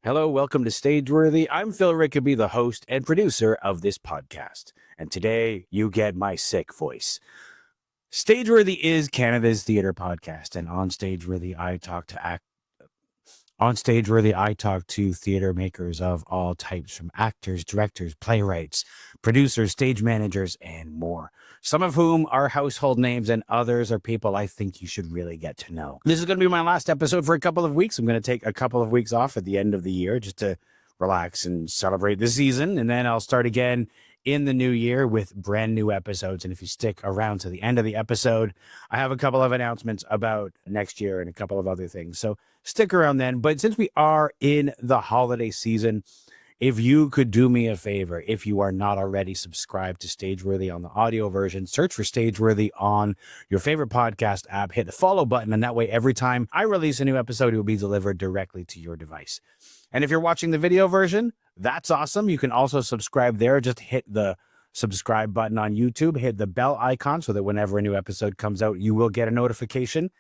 Hello, welcome to Stageworthy. I'm Phil Rickaby, the host and producer of this podcast. And today you get my sick voice. Stageworthy is Canada's theater podcast, and on Stageworthy I talk to theater makers of all types, from actors, directors, playwrights, producers, stage managers, and more. Some of whom are household names, and others are people I think you should really get to know. This is going to be my last episode for a couple of weeks. I'm going to take a couple of weeks off at the end of the year just to relax and celebrate the season, and then I'll start again in the new year with brand new episodes. And if you stick around to the end of the episode, I have a couple of announcements about next year and a couple of other things. So stick around then. But since we are in the holiday season, if you could do me a favor, if you are not already subscribed to Stageworthy on the audio version, search for Stageworthy on your favorite podcast app, hit the follow button, and that way every time I release a new episode, it will be delivered directly to your device. And if you're watching the video version, that's awesome. You can also subscribe there. Just hit the subscribe button on YouTube, hit the bell icon so that whenever a new episode comes out, you will get a notification.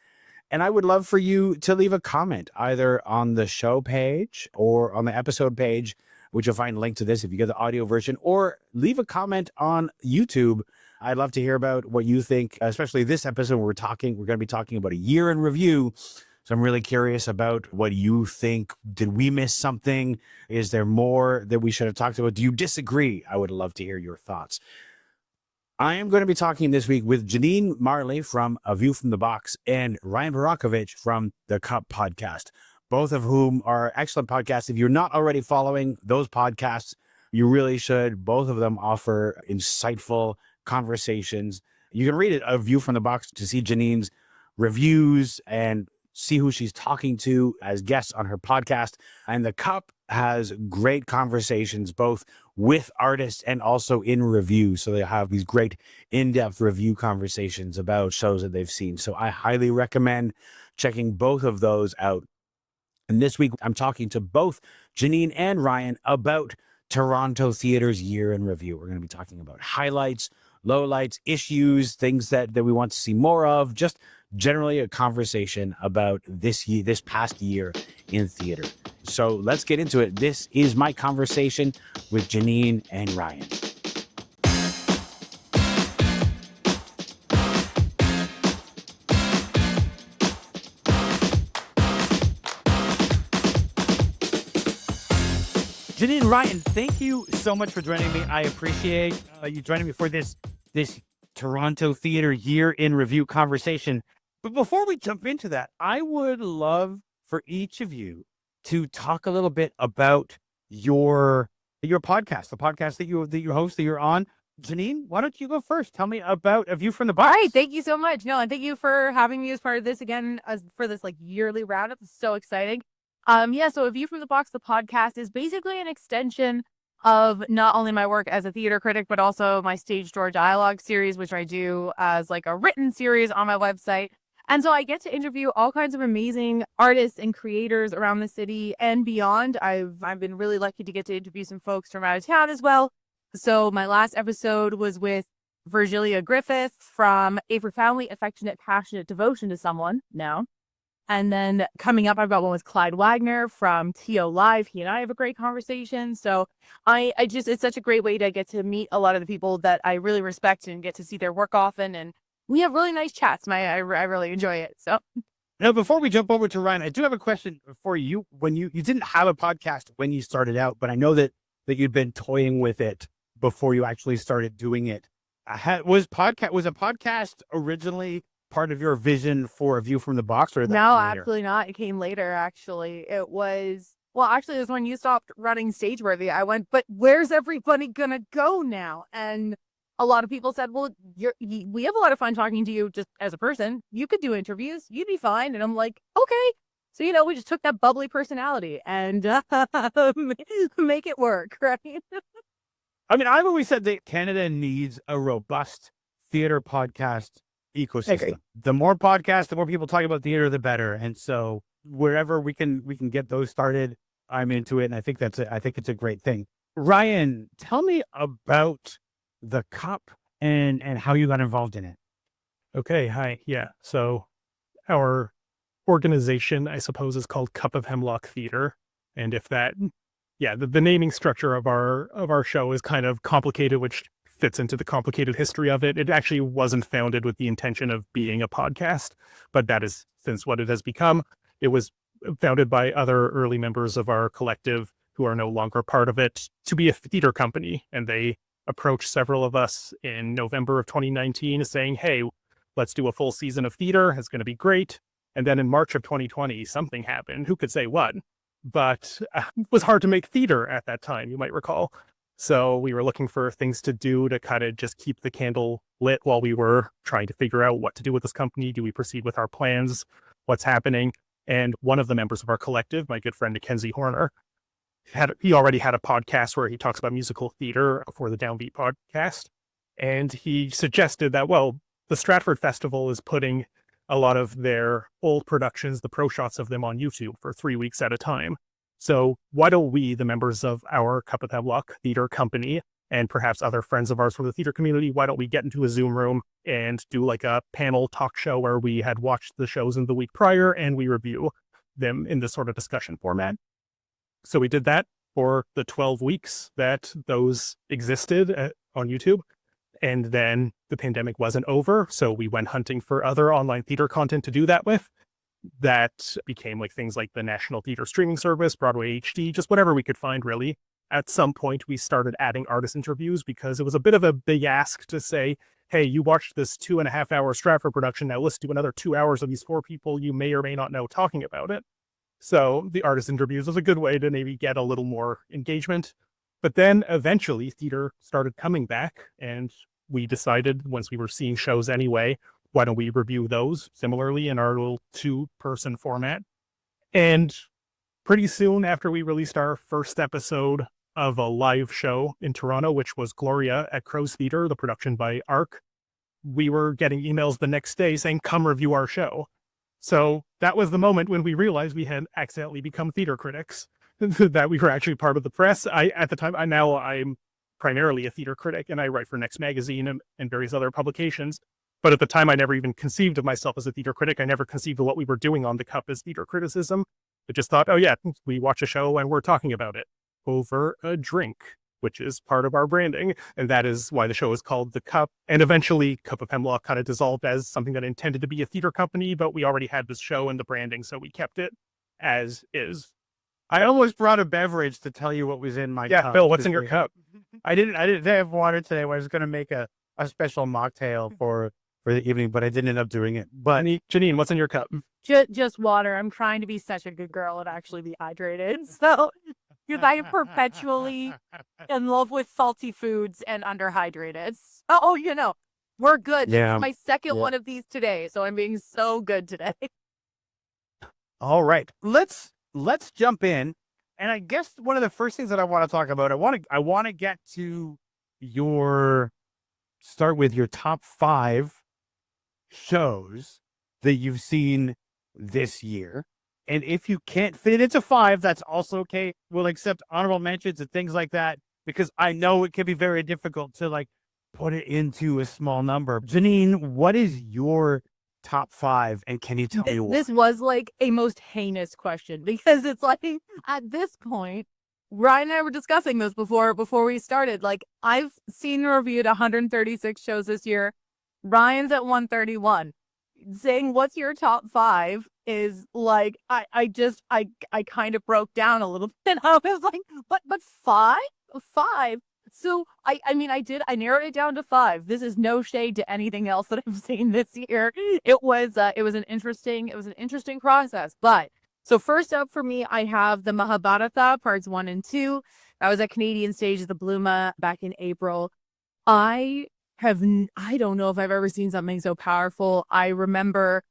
And I would love for you to leave a comment either on the show page or on the episode page, which you'll find linked to this if you get the audio version, or leave a comment on YouTube. I'd love to hear about what you think, especially this episode where we're going to be talking about a year in review. So I'm really curious about what you think. Did we miss something? Is there more that we should have talked about? Do you disagree? I would love to hear your thoughts. I am going to be talking this week with Janine Marley from A View from the Box and Ryan Borochovitz from the Cup podcast, both of whom are excellent podcasts. If you're not already following those podcasts, you really should. Both of them offer insightful conversations. You can read it, A View from the Box, to see Janine's reviews and see who she's talking to as guests on her podcast. And the Cup has great conversations, both with artists and also in review. So they have these great in-depth review conversations about shows that they've seen. So I highly recommend checking both of those out. And this week, I'm talking to both Janine and Ryan about Toronto Theatre's year in review. We're going to be talking about highlights, lowlights, issues, things that we want to see more of, just generally a conversation about this past year in theater. So let's get into it. This is my conversation with Janine and Ryan. Janine, Ryan, thank you so much for joining me. I appreciate you joining me for this Toronto Theatre year in review conversation. But before we jump into that, I would love for each of you to talk a little bit about your podcast, the podcast that you host, that you're on. Janine, why don't you go first? Tell me about A View from the Box. All right, thank you so much. No, and thank you for having me as part of this again, for this yearly roundup. It's so exciting. So A View from the Box, the podcast, is basically an extension of not only my work as a theater critic, but also my stage door dialogue series, which I do as a written series on my website. And so I get to interview all kinds of amazing artists and creators around the city and beyond. I've been really lucky to get to interview some folks from out of town as well. So my last episode was with Virgilia Griffith from A Profoundly Affectionate, Passionate Devotion to Someone now. And then coming up, I've got one with Clyde Wagner from TO Live. He and I have a great conversation. So it's such a great way to get to meet a lot of the people that I really respect and get to see their work often. And we have really nice chats. I really enjoy it. So now, before we jump over to Ryan, I do have a question for you. When you didn't have a podcast when you started out, but I know that you'd been toying with it before you actually started doing it. Was a podcast originally part of your vision for A View from the Box, or no, absolutely not. It came later. Actually, it was when you stopped running Stageworthy. I went, but where's everybody gonna go now? And a lot of people said, well, we have a lot of fun talking to you just as a person. You could do interviews. You'd be fine. And I'm like, okay. So, we just took that bubbly personality and make it work, right? I mean, I've always said that Canada needs a robust theater podcast ecosystem. The more podcasts, the more people talk about theater, the better. And so wherever we can get those started, I'm into it. And I think it's a great thing. Ryan, tell me about the Cup and how you got involved in it. Okay. Hi. Yeah. So our organization, I suppose, is called Cup of Hemlock Theatre. And if that, the naming structure of our show is kind of complicated, which fits into the complicated history of it. It actually wasn't founded with the intention of being a podcast, but that is since what it has become. It was founded by other early members of our collective who are no longer part of it to be a theater company. And they approached several of us in November of 2019 saying, hey, let's do a full season of theater. It's going to be great. And then in March of 2020, something happened. Who could say what? But it was hard to make theater at that time, you might recall. So we were looking for things to do to kind of just keep the candle lit while we were trying to figure out what to do with this company. Do we proceed with our plans? What's happening? And one of the members of our collective, my good friend Mackenzie Horner, he already had a podcast where he talks about musical theater for the Downbeat podcast. And he suggested that, well, the Stratford Festival is putting a lot of their old productions, the pro shots of them on YouTube for 3 weeks at a time. So why don't we, the members of our Cup of Hemlock Theater Company, and perhaps other friends of ours from the theater community, why don't we get into a Zoom room and do like a panel talk show where we had watched the shows in the week prior and we review them in this sort of discussion format. So we did that for the 12 weeks that those existed on YouTube. And then the pandemic wasn't over. So we went hunting for other online theater content to do that with. That became like things like the National Theater Streaming Service, Broadway HD, just whatever we could find, really. At some point, we started adding artist interviews because it was a bit of a big ask to say, hey, you watched this 2.5 hour Stratford production. Now let's do another 2 hours of these 4 people you may or may not know talking about it. So the artist interviews was a good way to maybe get a little more engagement. But then eventually theater started coming back, and we decided, once we were seeing shows anyway, why don't we review those similarly in our little 2-person format? And pretty soon after we released our first episode of a live show in Toronto, which was Gloria at Crow's Theatre, the production by ARC, we were getting emails the next day saying, come review our show. So that was the moment when we realized we had accidentally become theater critics, that we were actually part of the press. At the time, I'm primarily a theater critic, and I write for Next Magazine and various other publications. But at the time, I never even conceived of myself as a theater critic. I never conceived of what we were doing on the Cup as theater criticism. I just thought, oh yeah, we watch a show and we're talking about it over a drink, which is part of our branding. And that is why the show is called The Cup. And eventually, Cup of Hemlock kind of dissolved as something that intended to be a theater company, but we already had this show and the branding, so we kept it as is. I almost brought a beverage to tell you what was in my cup. Yeah, Phil, what's in your cup? I didn't have water today. I was going to make a special mocktail for the evening, but I didn't end up doing it. But Janine, what's in your cup? Just water. I'm trying to be such a good girl and actually be hydrated. So, because I am perpetually in love with salty foods and underhydrated. Oh, we're good. Yeah. This is my second one of these today, so I'm being so good today. All right, let's jump in. And I guess one of the first things that I want to talk about, I want to get to start with your top 5 shows that you've seen this year. And if you can't fit it into 5, that's also okay. We'll accept honorable mentions and things like that, because I know it can be very difficult to put it into a small number. Janine, what is your top 5, and can you tell me why? This was like a most heinous question, because it's like, at this point, Ryan and I were discussing this before we started. Like, I've seen and reviewed 136 shows this year. Ryan's at 131. Saying what's your top 5 is like, I kind of broke down a little bit. I was like, but 5? So I narrowed it down to 5. This is no shade to anything else that I've seen this year. It was an interesting process. But so first up for me, I have the Mahabharata parts 1 and 2. That was at Canadian Stage at the Bluma back in April. I don't know if I've ever seen something so powerful. I remember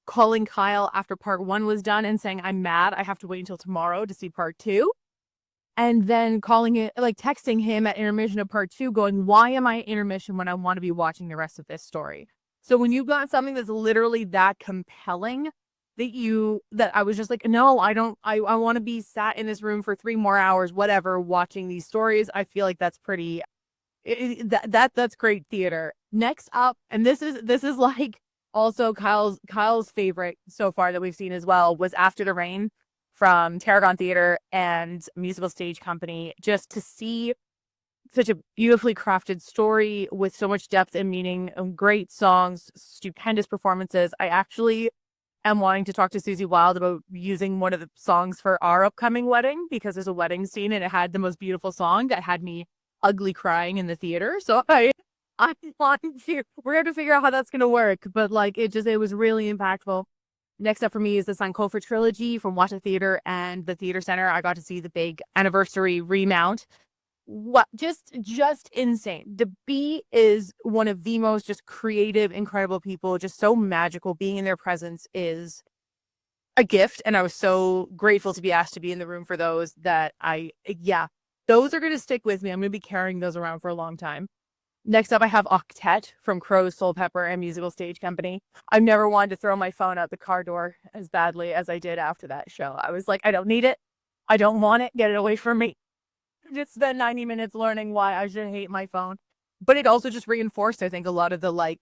calling Kyle after part 1 was done and saying, I'm mad, I have to wait until tomorrow to see part 2. And then texting him at intermission of part 2 going, why am I at intermission when I want to be watching the rest of this story? So when you've got something that's literally that compelling that I was just like, no, I want to be sat in this room for 3 more hours, whatever, watching these stories. I feel like that's pretty, that's great theater. Next up, and this is like also Kyle's favorite so far that we've seen as well, was After the Rain. from Tarragon Theatre and Musical Stage Company, just to see such a beautifully crafted story with so much depth and meaning, great songs, stupendous performances. I actually am wanting to talk to Susie Wild about using one of the songs for our upcoming wedding, because there's a wedding scene and it had the most beautiful song that had me ugly crying in the theater. So I'm wanting to, we're going to figure out how that's going to work. But like, it was really impactful. Next up for me is the Sankofa trilogy from Watcha Theatre and the Theatre Center. I got to see the big anniversary remount. What just insane. The B is one of the most just creative, incredible people, just so magical. Being in their presence is a gift, and I was so grateful to be asked to be in the room for those that those are going to stick with me. I'm going to be carrying those around for a long time. Next up, I have Octet from Crow's, Soul Pepper, and Musical Stage Company. I've never wanted to throw my phone out the car door as badly as I did after that show. I was like, I don't need it. I don't want it. Get it away from me. Just spent 90 minutes learning why I should hate my phone. But it also just reinforced, I think, a lot of the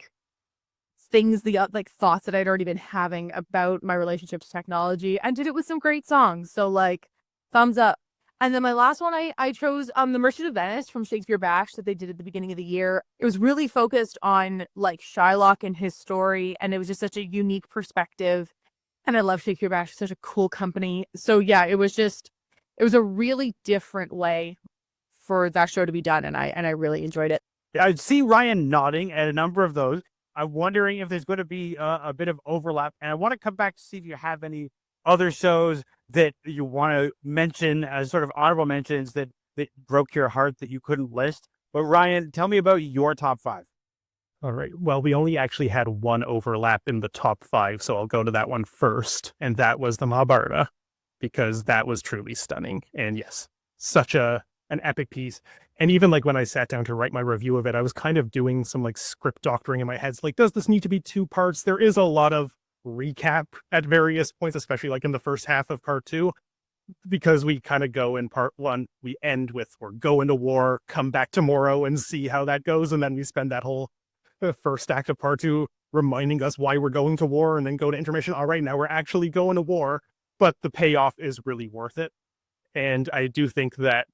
things, the thoughts that I'd already been having about my relationship to technology, and did it with some great songs. So thumbs up. And then my last one, I chose the Merchant of Venice from Shakespeare Bash that they did at the beginning of the year. It was really focused on Shylock and his story, and it was just such a unique perspective. And I love Shakespeare Bash, such a cool company. So yeah, it was a really different way for that show to be done, and I really enjoyed it. Yeah, I see Ryan nodding at a number of those. I'm wondering if there's going to be a bit of overlap, and I want to come back to see if you have any other shows that you want to mention as sort of honorable mentions that broke your heart that you couldn't list. But Ryan, tell me about your top 5. All right. Well, we only actually had one overlap in the top 5, so I'll go to that one first, and that was the Mahabharata, because that was truly stunning. And yes, such an epic piece. And even when I sat down to write my review of it, I was kind of doing some script doctoring in my head. It's does this need to be 2 parts? There is a lot of recap at various points, especially in the first half of part 2, because we kind of go in part 1, we end with we're going to war, come back tomorrow and see how that goes. And then we spend that whole first act of part 2 reminding us why we're going to war, and then go to intermission. All right, now we're actually going to war. But the payoff is really worth it. And I do think that,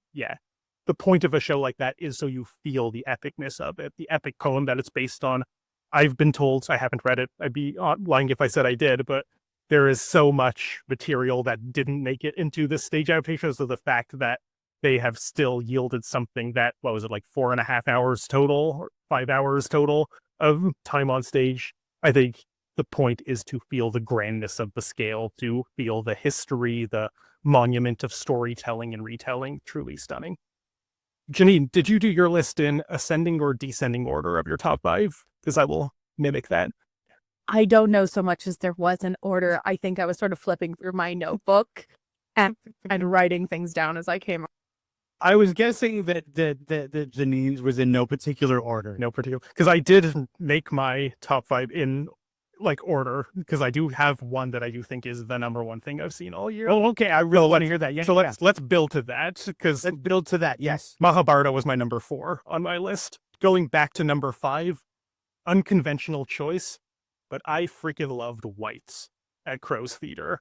the point of a show like that is so you feel the epicness of it, the epic poem that it's based on. I've been told, I haven't read it, I'd be lying if I said I did, but there is so much material that didn't make it into the stage adaptation. So the fact that they have still yielded something that, 4.5 hours total, or 5 hours total of time on stage, I think the point is to feel the grandness of the scale, to feel the history, the monument of storytelling and retelling. Truly stunning. Janine, did you do your list in ascending or descending order of your top 5? Because I will mimic that. I don't know so much as there was an order. I think I was sort of flipping through my notebook and writing things down as I came. I was guessing that Janine's was in no particular order. No particular, because I did make my top 5 in order, because I do have one that I do think is the number one thing I've seen all year. Oh, okay. I really want to hear that. Yeah. So let's build to that, because let's build to that. Yes. Mahabharata was my number 4 on my list. Going back to number 5, unconventional choice, but I freaking loved Whites at Crow's Theatre.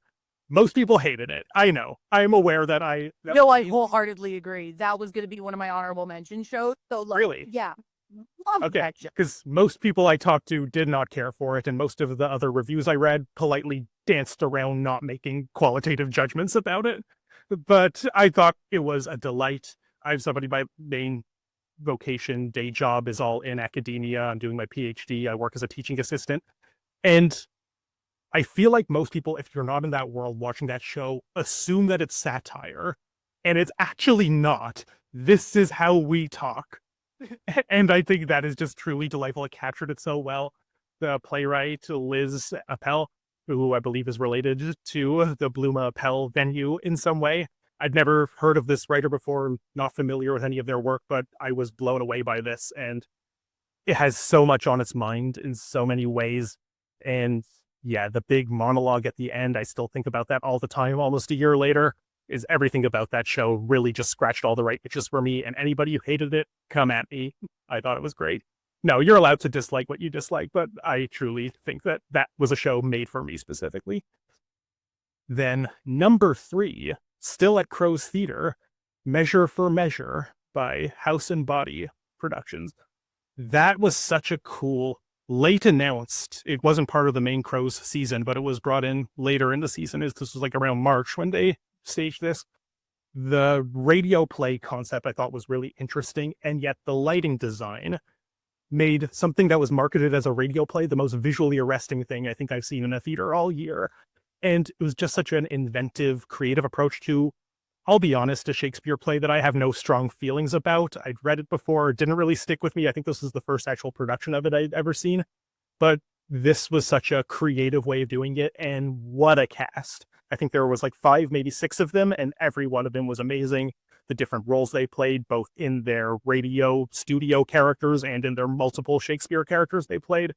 Most people hated it. I know. I am aware that I wholeheartedly agree. That was going to be one of my honorable mention shows. So really? Yeah. Okay, because most people I talked to did not care for it, and most of the other reviews I read politely danced around not making qualitative judgments about it. But I thought it was a delight. I'm somebody, my main vocation, day job is all in academia. I'm doing my PhD. I work as a teaching assistant. And I feel like most people, if you're not in that world watching that show, assume that it's satire. And it's actually not. This is how we talk. And I think that is just truly delightful. It captured it so well. The playwright, Liz Appel, who I believe is related to the Bluma Appel venue in some way. I'd never heard of this writer before, not familiar with any of their work, but I was blown away by this. And it has so much on its mind in so many ways. And the big monologue at the end, I still think about that all the time, almost a year later. Is everything about that show really just scratched all the right itches for me. And anybody who hated it, come at me. I thought it was great. No, you're allowed to dislike what you dislike, but I truly think that that was a show made for me specifically. Then number 3, still at Crow's Theatre, Measure for Measure by House and Body Productions. That was such a cool, late announced. It wasn't part of the main Crows season, but it was brought in later in the season. This was like around March when they staged this. The radio play concept I thought was really interesting, and yet the lighting design made something that was marketed as a radio play the most visually arresting thing I think I've seen in a theater all year. And it was just such an inventive, creative approach to, I'll be honest, a Shakespeare play that I have no strong feelings about. I'd read it before, it didn't really stick with me. I think this was the first actual production of it I'd ever seen. But this was such a creative way of doing it, and what a cast. I think there was like 5, maybe 6 of them, and every one of them was amazing. The different roles they played, both in their radio studio characters and in their multiple Shakespeare characters they played.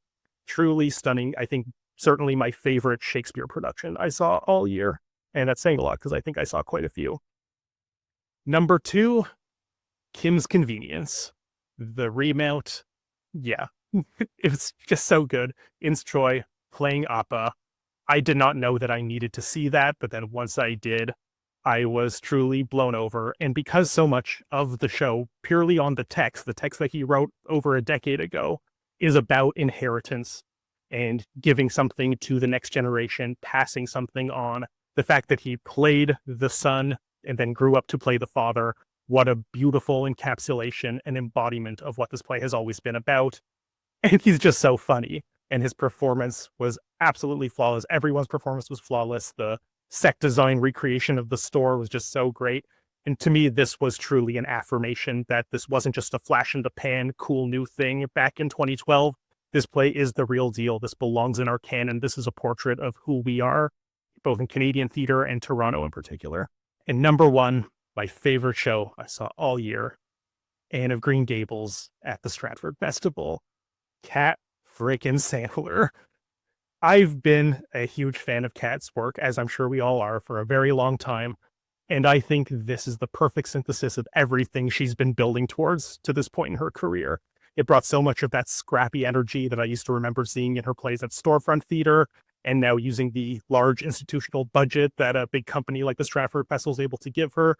Truly stunning. I think certainly my favorite Shakespeare production I saw all year. And that's saying a lot because I think I saw quite a few. Number 2, Kim's Convenience. The remount. Yeah, it was just so good. Ins Choi playing Appa. I did not know that I needed to see that, but then once I did, I was truly blown over. And because so much of the show, purely on the text that he wrote over a decade ago, is about inheritance and giving something to the next generation, passing something on. The fact that he played the son and then grew up to play the father, what a beautiful encapsulation and embodiment of what this play has always been about. And he's just so funny. And his performance was absolutely flawless. Everyone's performance was flawless. The set design recreation of the store was just so great. And to me, this was truly an affirmation that this wasn't just a flash in the pan, cool new thing back in 2012. This play is the real deal. This belongs in our canon. This is a portrait of who we are, both in Canadian theater and Toronto in particular. And number 1, my favorite show I saw all year, Anne of Green Gables at the Stratford Festival. Kat frickin' Sandler. I've been a huge fan of Kat's work, as I'm sure we all are, for a very long time. And I think this is the perfect synthesis of everything she's been building towards to this point in her career. It brought so much of that scrappy energy that I used to remember seeing in her plays at Storefront Theater, and now using the large institutional budget that a big company like the Stratford Festival is able to give her.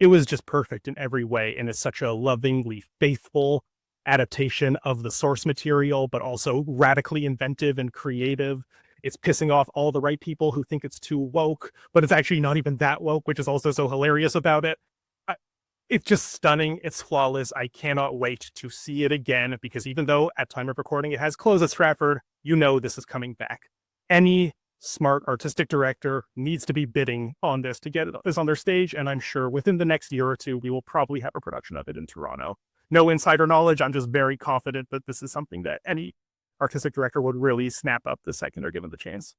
It was just perfect in every way, and it's such a lovingly faithful adaptation of the source material, but also radically inventive and creative. It's pissing off all the right people who think it's too woke, but it's actually not even that woke, which is also so hilarious about it. It's just stunning. It's flawless. I cannot wait to see it again, because even though at time of recording it has closed at Stratford, you know this is coming back. Any smart artistic director needs to be bidding on this to get this on their stage, and I'm sure within the next year or two, we will probably have a production of it in Toronto. No insider knowledge. I'm just very confident that this is something that any artistic director would really snap up the second they're given the chance.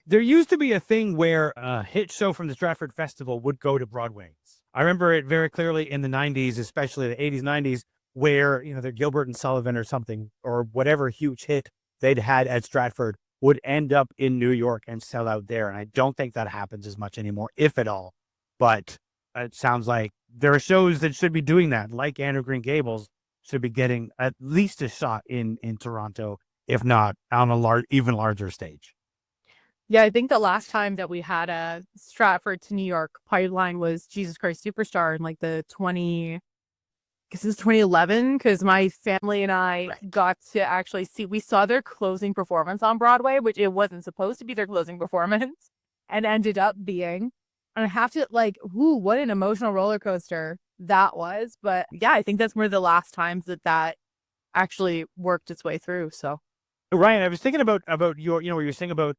There used to be a thing where a hit show from the Stratford Festival would go to Broadway. I remember it very clearly in the 90s, especially the 80s, 90s, where, the Gilbert and Sullivan or something, or whatever huge hit they'd had at Stratford would end up in New York and sell out there. And I don't think that happens as much anymore, if at all. But it sounds like there are shows that should be doing that, like Anne of Green Gables should be getting at least a shot in Toronto, if not on a even larger stage. Yeah, I think the last time that we had a Stratford to New York pipeline was Jesus Christ Superstar in like the 2011, because my family and I got to actually see, we saw their closing performance on Broadway, which it wasn't supposed to be their closing performance, and ended up being. And I have to what an emotional roller coaster that was. But yeah, I think that's one of the last times that actually worked its way through. So, Ryan, I was thinking about your, what you're saying about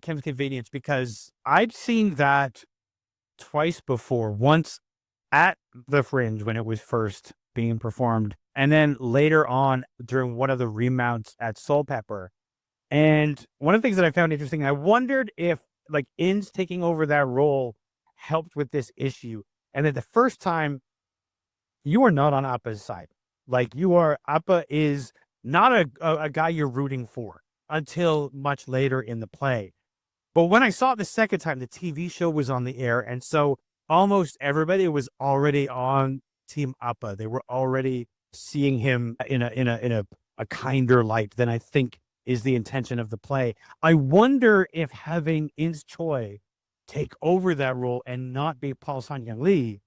Kim's Convenience, because I'd seen that twice before. Once at the Fringe when it was first being performed, and then later on during one of the remounts at Soul Pepper. And one of the things that I found interesting, I wondered if Inns taking over that role helped with this issue, and that the first time you are not on Appa's side. Appa is not a guy you're rooting for until much later in the play. But when I saw it the second time, the TV show was on the air, and so almost everybody was already on Team Appa. They were already seeing him in a kinder light than I think is the intention of the play. I wonder if having Ins Choi take over that role and not be Paul Sang Lee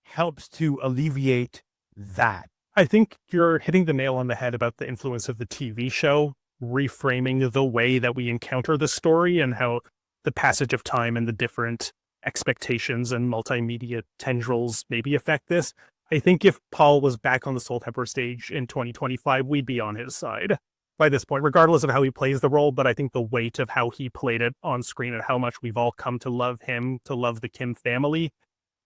helps to alleviate that. I think you're hitting the nail on the head about the influence of the TV show, reframing the way that we encounter the story and how the passage of time and the different expectations and multimedia tendrils maybe affect this. I think if Paul was back on the Soul Pepper stage in 2025, we'd be on his side by this point, regardless of how he plays the role. But I think the weight of how he played it on screen and how much we've all come to love him, to love the Kim family,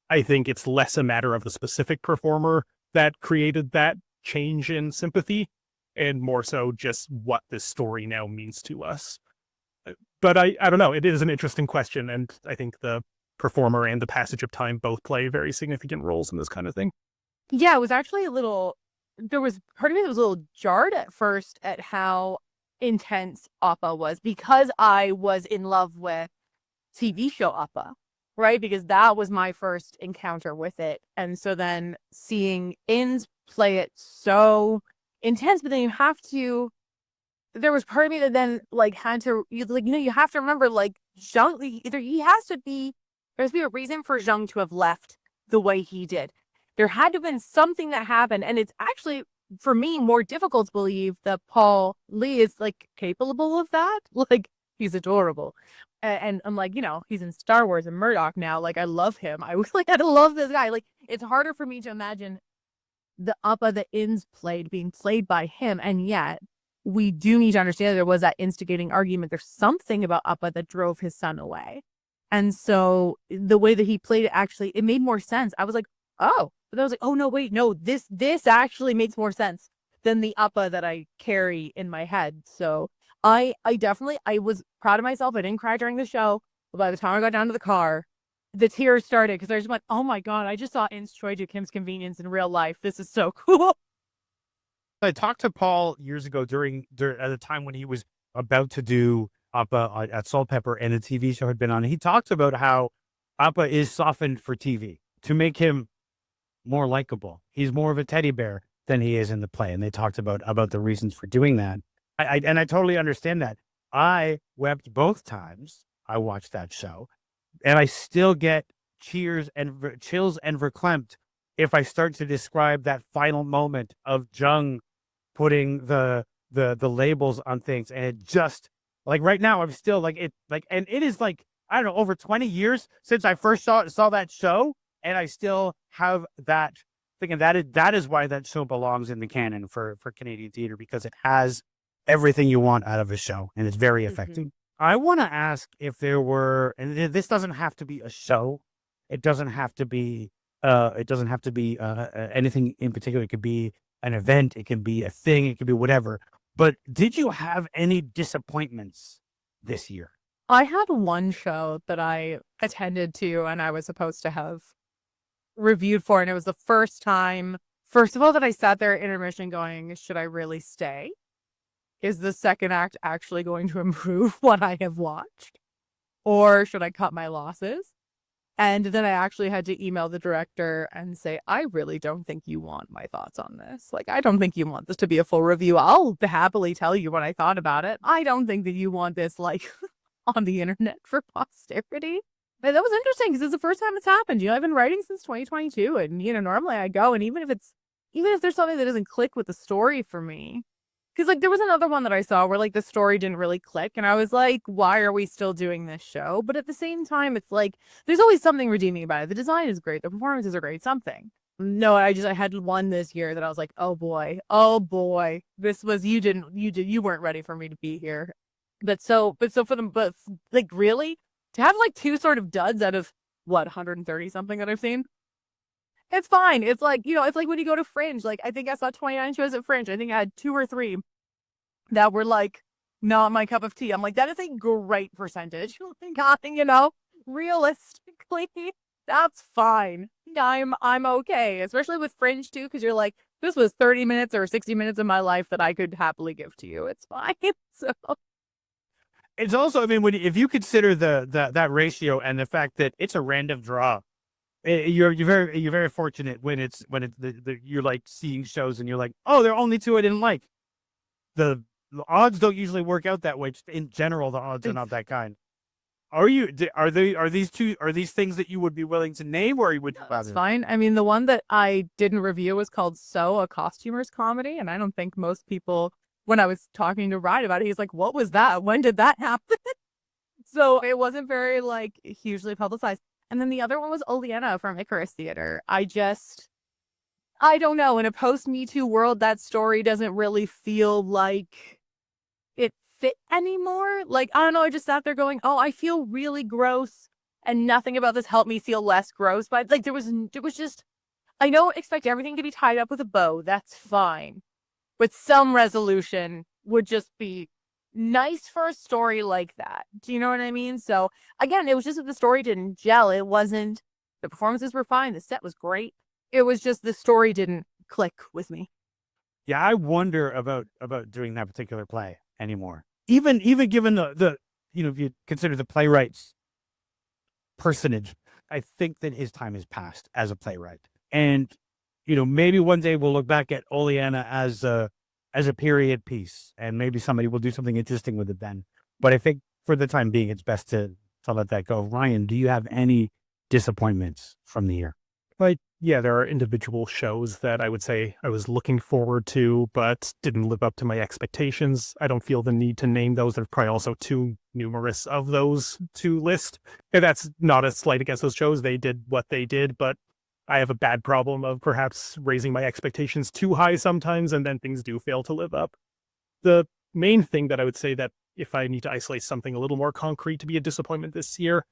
I think it's less a matter of the specific performer that created that change in sympathy and more so just what this story now means to us. But I don't know. It is an interesting question. And I think the performer and the passage of time both play very significant roles in this kind of thing. Yeah, it was actually there was part of me that was a little jarred at first at how intense Appa was, because I was in love with TV show Appa, right? Because that was my first encounter with it. And so then seeing Inns play it so intense, but then there was part of me that then had to, you have to remember Zhang, there has to be a reason for Zhang to have left the way he did. There had to have been something that happened. And it's actually, for me, more difficult to believe that Paul Lee is capable of that. He's adorable. And I'm he's in Star Wars and Murdoch now. I love him. I was I love this guy. It's harder for me to imagine the Appa that Inns played being played by him. And yet we do need to understand that there was that instigating argument. There's something about Appa that drove his son away. And so the way that he played it, actually, it made more sense. I was oh, but I was oh, no, wait, no, this actually makes more sense than the Appa that I carry in my head. So I was proud of myself. I didn't cry during the show. But by the time I got down to the car, the tears started because I just went, oh my God, I just saw Inns Choi do Kim's Convenience in real life. This is so cool. I talked to Paul years ago during at the time when he was about to do Appa at Soul Pepper and the TV show had been on. He talks about how Appa is softened for TV to make him more likable. He's more of a teddy bear than he is in the play. And they talked about the reasons for doing that. I totally understand that. I wept both times I watched that show, and I still get chills and verklempt if I start to describe that final moment of Zhang putting the labels on things. And it just right now I'm still and it is I don't know, over 20 years since I first saw that show. And I still have that thinking that is why that show belongs in the canon for Canadian theater, because it has everything you want out of a show and it's very effective. I want to ask if there were, and this doesn't have to be a show. It doesn't have to be anything in particular. It could be an event. It can be a thing. It could be whatever. But did you have any disappointments this year? I had one show that I attended to and I was supposed to have reviewed for, and it was the first time, first of all, that I sat there at intermission going, should I really stay? Is the second act actually going to improve what I have watched? Or should I cut my losses? And then I actually had to email the director and say, I really don't think you want my thoughts on this. I don't think you want this to be a full review. I'll happily tell you what I thought about it. I don't think that you want this on the internet for posterity. But that was interesting because it's the first time it's happened. I've been writing since 2022, and normally I go, and even if there's something that doesn't click with the story for me, because there was another one that I saw where the story didn't really click, and I was why are we still doing this show? But at the same time, it's there's always something redeeming about it. The design is great, the performances are great, something. No, I had one this year that I was oh boy, this was you weren't ready for me to be here. But for them, really. To have two sort of duds out of 130 something that I've seen, it's fine. It's it's when you go to Fringe. I think I saw 29 shows at Fringe. I think I had 2 or 3 that were not my cup of tea. I'm that is a great percentage. Realistically, that's fine. I'm okay, especially with Fringe too, because you're this was 30 minutes or 60 minutes of my life that I could happily give to you. It's fine. So. It's also, if you consider that ratio and the fact that it's a random draw, you're very fortunate when you're seeing shows and you're oh, there are only 2 I didn't like. The odds don't usually work out that way. Just in general, the odds are not that kind. Are these things that you would be willing to name, or you would? That's fine. I mean, the one that I didn't review was called So, a Costumer's Comedy, and I don't think most people, when I was talking to Ryan about it, he's like, what was that? When did that happen? So it wasn't very, like, hugely publicized. And then the other one was Oleana from Icarus Theater. I don't know. In a post-Me Too world, that story doesn't really feel like it fit anymore. Like, I don't know. I just sat there going, oh, I feel really gross. And nothing about this helped me feel less gross. But, like, it was just, I don't expect everything to be tied up with a bow. That's fine. But some resolution would just be nice for a story like that. Do you know what I mean? So, again, it was just that the story didn't gel. It wasn't, the performances were fine. The set was great. It was just the story didn't click with me. Yeah, I wonder about doing that particular play anymore. Even given the if you consider the playwright's personage, I think that his time has passed as a playwright. And maybe one day we'll look back at Oleana as a period piece, and maybe somebody will do something interesting with it then. But I think for the time being, it's best to let that go. Ryan, do you have any disappointments from the year? Like, yeah, there are individual shows that I would say I was looking forward to, but didn't live up to my expectations. I don't feel the need to name those. There's probably also too numerous of those to list. And that's not a slight against those shows. They did what they did, but I have a bad problem of perhaps raising my expectations too high sometimes, and then things do fail to live up. The main thing that I would say that if I need to isolate something a little more concrete to be a disappointment this year,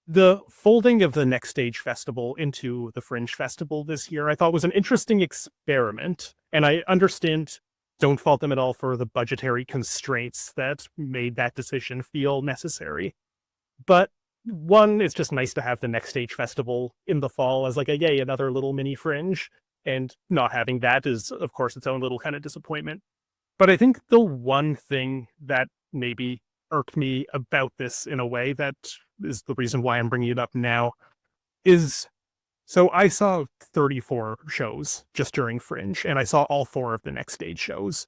the folding of the Next Stage Festival into the Fringe Festival this year, I thought was an interesting experiment. And I understand, don't fault them at all for the budgetary constraints that made that decision feel necessary. But one, it's just nice to have the Next Stage Festival in the fall as like a, yay, another little mini Fringe. And not having that is, of course, its own little kind of disappointment. But I think the one thing that maybe irked me about this in a way that is the reason why I'm bringing it up now is, so I saw 34 shows just during Fringe, and I saw all 4 of the Next Stage shows.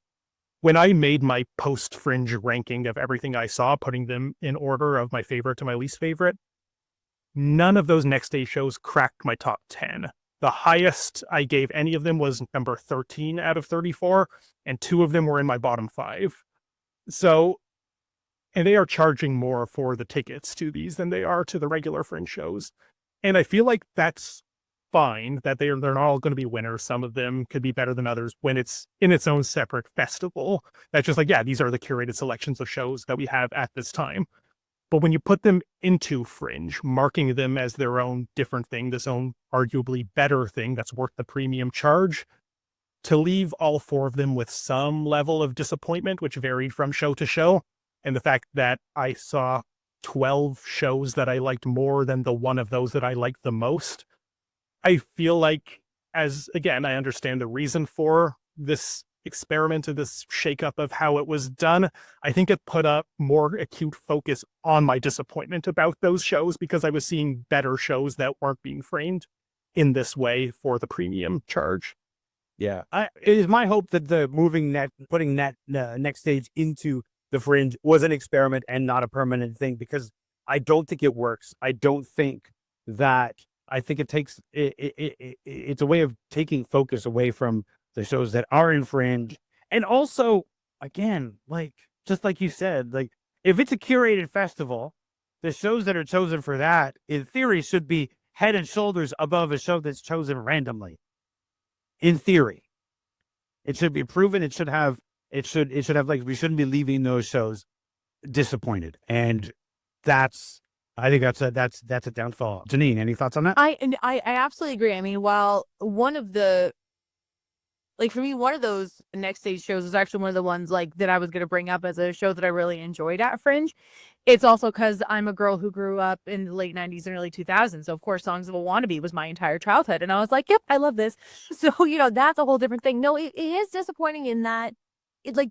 When I made my post-Fringe ranking of everything I saw, putting them in order of my favorite to my least favorite, none of those Next Stage shows cracked my top 10. The highest I gave any of them was number 13 out of 34, and 2 of them were in my bottom 5. So, and they are charging more for the tickets to these than they are to the regular Fringe shows. And I feel like that's fine, that they're not all going to be winners. Some of them could be better than others when it's in its own separate festival. That's just like, yeah, these are the curated selections of shows that we have at this time. But when you put them into Fringe, marking them as their own different thing, this own arguably better thing that's worth the premium charge, to leave all 4 of them with some level of disappointment, which varied from show to show, and the fact that I saw 12 shows that I liked more than the one of those that I liked the most, I feel like, as again, I understand the reason for this experiment of this shakeup of how it was done. I think it put a more acute focus on my disappointment about those shows because I was seeing better shows that weren't being framed in this way for the premium charge. Yeah, it is my hope that the putting Next Stage into the Fringe was an experiment and not a permanent thing, because I don't think it works. I think it takes it's a way of taking focus away from the shows that are in Fringe. And also, again, like, just like you said, like, if it's a curated festival, the shows that are chosen for that, in theory, should be head and shoulders above a show that's chosen randomly. In theory, it should be proven. It should have, like, we shouldn't be leaving those shows disappointed. And I think that's a downfall. Janine, any thoughts on that? I absolutely agree. I mean, while one of the, like, for me, one of those Next Stage shows was actually one of the ones, like, that I was going to bring up as a show that I really enjoyed at Fringe. It's also because I'm a girl who grew up in the late 90s and early 2000s. So, of course, Songs of a Wannabe was my entire childhood. And I was like, yep, I love this. So, that's a whole different thing. No, it is disappointing in that, like,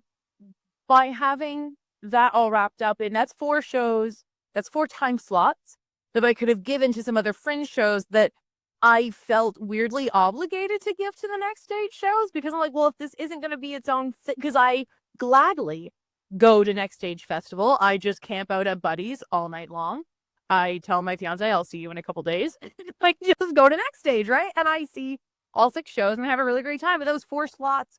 by having that all wrapped up, and that's 4 shows, that's 4 time slots that I could have given to some other Fringe shows that I felt weirdly obligated to give to the Next Stage shows, because I'm like, well, if this isn't going to be its own thing, because I gladly go to Next Stage Festival. I just camp out at Buddy's all night long. I tell my fiance, I'll see you in a couple days. Like, just go to Next Stage, right? And I see all 6 shows and have a really great time. But those 4 slots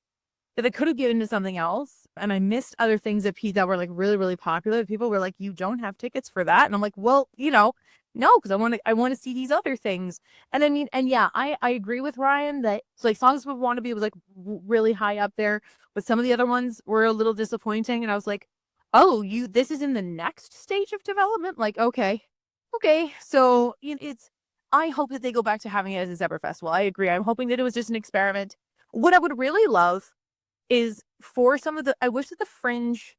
that I could have given to something else, and I missed other things that were like really, really popular. People were like, "You don't have tickets for that," and I'm like, "Well, no, because I want to see these other things." And I mean, and yeah, I agree with Ryan that like Songs of Want to Be was like really high up there, but some of the other ones were a little disappointing, and I was like, "Oh, this is in the next stage of development." Like, okay, so it's. I hope that they go back to having it as a separate festival. I agree. I'm hoping that it was just an experiment. What I would really love is for some of I wish that the fringe,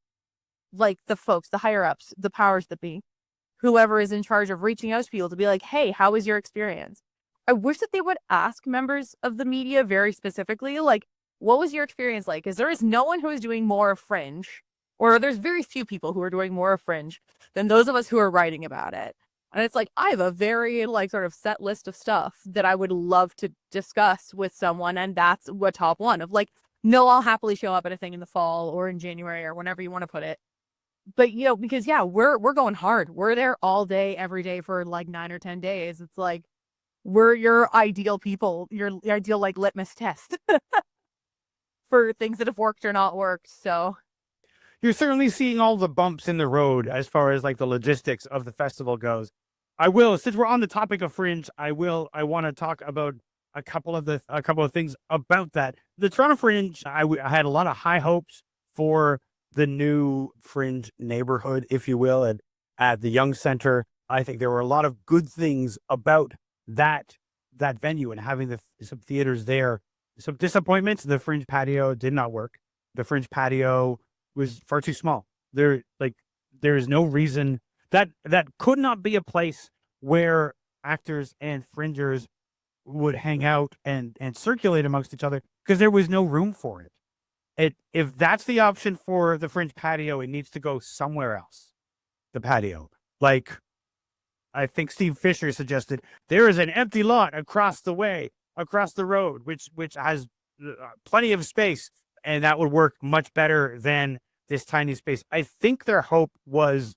like the folks, the higher ups, the powers that be, whoever is in charge of reaching out to people to be like, "Hey, how was your experience?" I wish that they would ask members of the media very specifically, like, "What was your experience like?" Because there is no one who is doing more of fringe, or there's very few people who are doing more of fringe than those of us who are writing about it. And it's like, I have a very like sort of set list of stuff that I would love to discuss with someone. And that's what top one of like, no, I'll happily show up at a thing in the fall or in January or whenever you want to put it. But because yeah, we're going hard. We're there all day, every day for like 9 or 10 days. It's like, we're your ideal people, your ideal like litmus test for things that have worked or not worked. So You're certainly seeing all the bumps in the road as far as like the logistics of the festival goes. Since we're on the topic of fringe, I want to talk about a couple of things about that. The Toronto Fringe, I had a lot of high hopes for the new fringe neighborhood, if you will, at the Young Center. I think there were a lot of good things about that venue and having some theaters there. Some disappointments. The fringe patio did not work. The fringe patio was far too small. There is no reason that could not be a place where actors and fringers would hang out and circulate amongst each other because there was no room for it. If that's the option for the fringe patio, it needs to go somewhere else. The patio, like I think Steve Fisher suggested, there is an empty lot across the road, which has plenty of space, and that would work much better than this tiny space. I think their hope was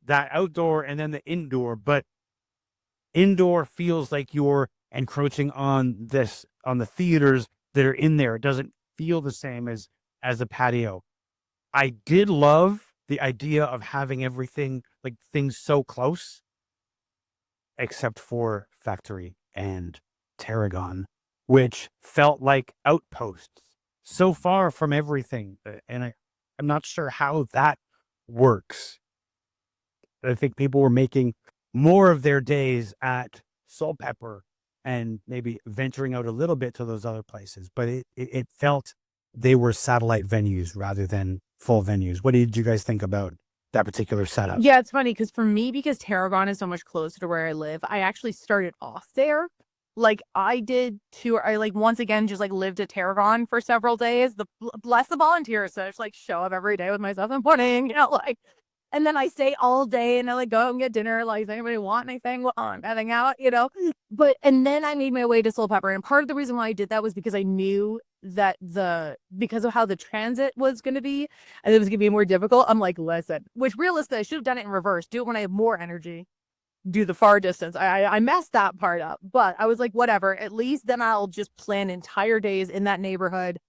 that outdoor and then the indoor, but indoor feels like you're encroaching on the theaters that are in there. It doesn't feel the same as the patio. I did love the idea of having everything, like things so close, except for Factory and Tarragon, which felt like outposts so far from everything. And I'm not sure how that works. I think people were making more of their days at Soul Pepper and maybe venturing out a little bit to those other places. But it felt they were satellite venues rather than full venues. What did you guys think about that particular setup? yeah, it's funny because for me, because Tarragon is so much closer to where I live, I actually started off there. Like I did tour. I like once again just like lived at Tarragon for several days. Bless the volunteers. So I just like show up every day with myself in pudding, like. And then I stay all day and I like go out and get dinner. Like, does anybody want anything? Well, I'm heading out, But and then I made my way to Soul Pepper. And part of the reason why I did that was because I knew that because of how the transit was going to be, and it was going to be more difficult. I'm like, listen, which realistically, I should have done it in reverse. Do it when I have more energy. Do the far distance. I messed that part up, but I was like, whatever. At least then I'll just plan entire days in that neighborhood.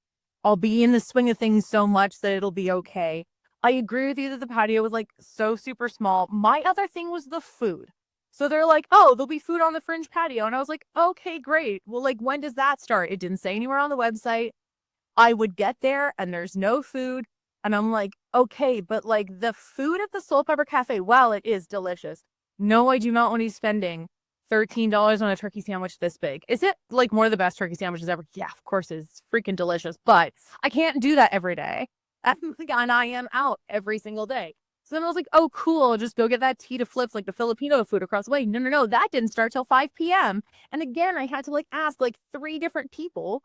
I'll be in the swing of things so much that it'll be okay. I agree with you that the patio was like so super small. My other thing was the food. So they're like, oh, there'll be food on the fringe patio. And I was like, okay, great. Well, like, when does that start? It didn't say anywhere on the website. I would get there and there's no food. And I'm like, okay, but like the food at the Soul Pepper Cafe, while it is delicious, no, I do not want to be spending $13 on a turkey sandwich this big. Is it like one of the best turkey sandwiches ever? Yeah, of course it's freaking delicious, but I can't do that every day. And I am out every single day. So then I was like, oh, cool. Just go get that tea to flips, like the Filipino food across the way. No. That didn't start till 5 p.m. And again, I had to like ask like 3 different people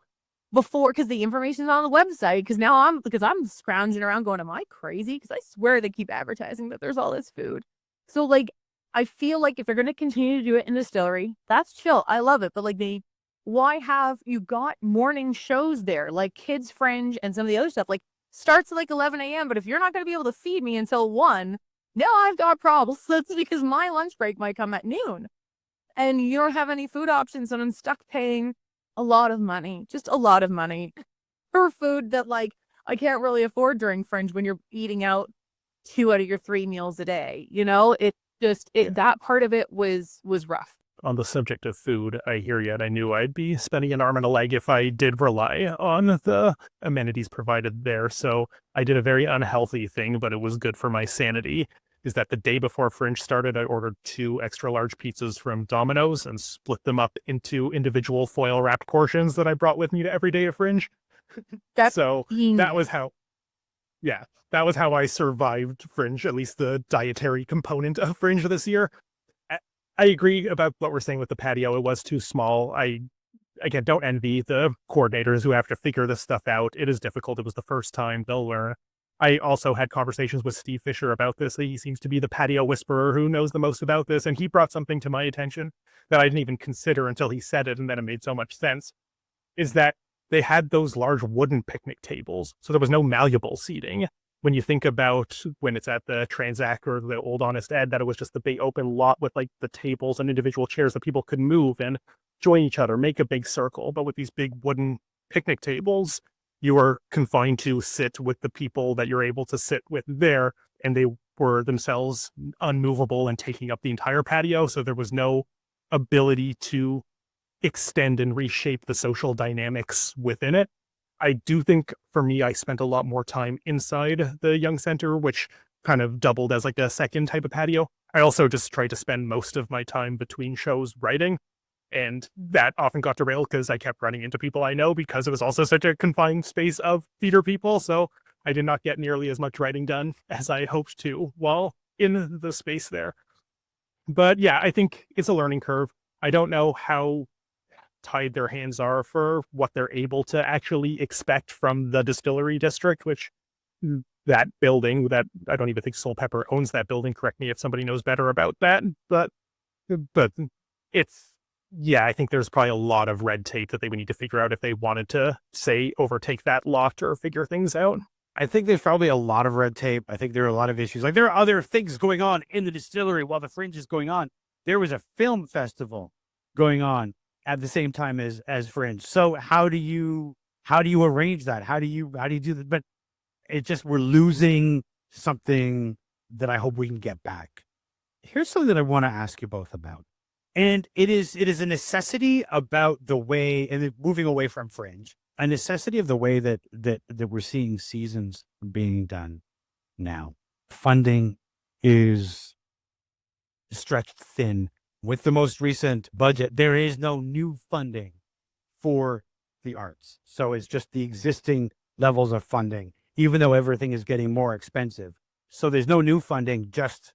before, because the information's on the website. Because I'm scrounging around going, am I crazy? Because I swear they keep advertising that there's all this food. So like, I feel like if they're going to continue to do it in distillery, that's chill. I love it. But like why have you got morning shows there, like Kids Fringe and some of the other stuff? Like, starts at like 11 a.m., but if you're not going to be able to feed me until 1, now I've got problems. That's because my lunch break might come at noon and you don't have any food options, and I'm stuck paying a lot of money, just a lot of money for food that like I can't really afford during Fringe when you're eating out 2 out of your 3 meals a day. You know, that part of it was rough. On the subject of food, I hear you, and I knew I'd be spending an arm and a leg if I did rely on the amenities provided there. So I did a very unhealthy thing, but it was good for my sanity, is that the day before Fringe started, I ordered 2 extra large pizzas from Domino's and split them up into individual foil wrapped portions that I brought with me to every day of Fringe. So that was how I survived Fringe, at least the dietary component of Fringe this year. I agree about what we're saying with the patio. It was too small. I, again, don't envy the coordinators who have to figure this stuff out. It is difficult. It was the first time. They'll learn. I also had conversations with Steve Fisher about this. He seems to be the patio whisperer who knows the most about this, and he brought something to my attention that I didn't even consider until he said it, and then it made so much sense, is that they had those large wooden picnic tables, so there was no malleable seating. When you think about when it's at the Transac or the Old Honest Ed, that it was just the big open lot with like the tables and individual chairs that people could move and join each other, make a big circle. But with these big wooden picnic tables, you are confined to sit with the people that you're able to sit with there, and they were themselves unmovable and taking up the entire patio. So there was no ability to extend and reshape the social dynamics within it. I do think for me, I spent a lot more time inside the Young Center, which kind of doubled as like a second type of patio. I also just tried to spend most of my time between shows writing, and that often got derailed because I kept running into people I know because it was also such a confined space of theater people. So I did not get nearly as much writing done as I hoped to while in the space there. But yeah, I think it's a learning curve. I don't know how tied their hands are for what they're able to actually expect from the distillery district, which that building that I don't even think Soul Pepper owns that building. Correct me if somebody knows better about that. But it's, yeah, I think there's probably a lot of red tape that they would need to figure out if they wanted to, say, overtake that lot or figure things out. I think there's probably a lot of red tape. I think there are a lot of issues. Like there are other things going on in the distillery while the Fringe is going on. There was a film festival going on at the same time as Fringe. So how do you arrange that? How do you do that? But it just, we're losing something that I hope we can get back. Here's something that I want to ask you both about. And it is a necessity about the way, and moving away from Fringe, a necessity of the way that we're seeing seasons being done now. Funding is stretched thin. With the most recent budget, there is no new funding for the arts. So it's just the existing levels of funding, even though everything is getting more expensive. So there's no new funding, just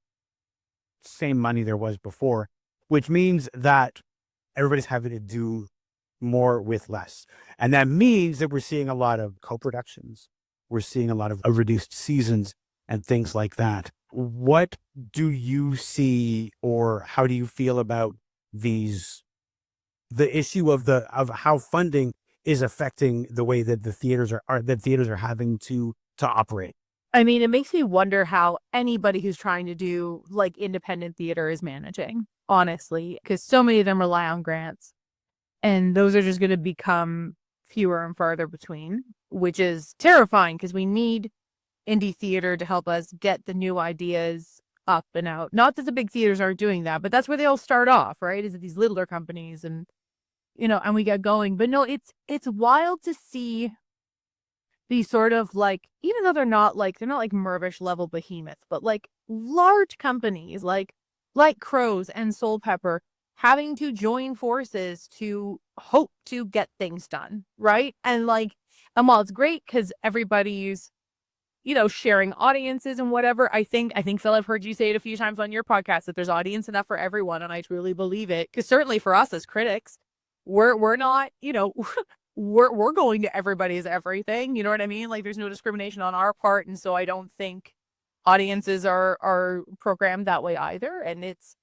same money there was before, which means that everybody's having to do more with less. And that means that we're seeing a lot of co-productions. We're seeing a lot of reduced seasons and things like that. What do you see, or how do you feel about the issue of how funding is affecting the way that the theaters are having to operate? I mean, it makes me wonder how anybody who's trying to do like independent theater is managing, honestly, because so many of them rely on grants, and those are just going to become fewer and farther between, which is terrifying because we need indie theater to help us get the new ideas up and out. Not that the big theaters aren't doing that, but that's where they all start off, right? Is it these littler companies, and and we get going. But no, it's wild to see these sort of like, even though they're not like Mervish level behemoths, but like large companies like Crows and Soul Pepper having to join forces to hope to get things done, right? And while it's great because everybody's sharing audiences and whatever. I think Phil, I've heard you say it a few times on your podcast that there's audience enough for everyone, and I truly believe it. Because certainly for us as critics, we're not, we're going to everybody's everything. You know what I mean? Like there's no discrimination on our part, and so I don't think audiences are programmed that way either. And it's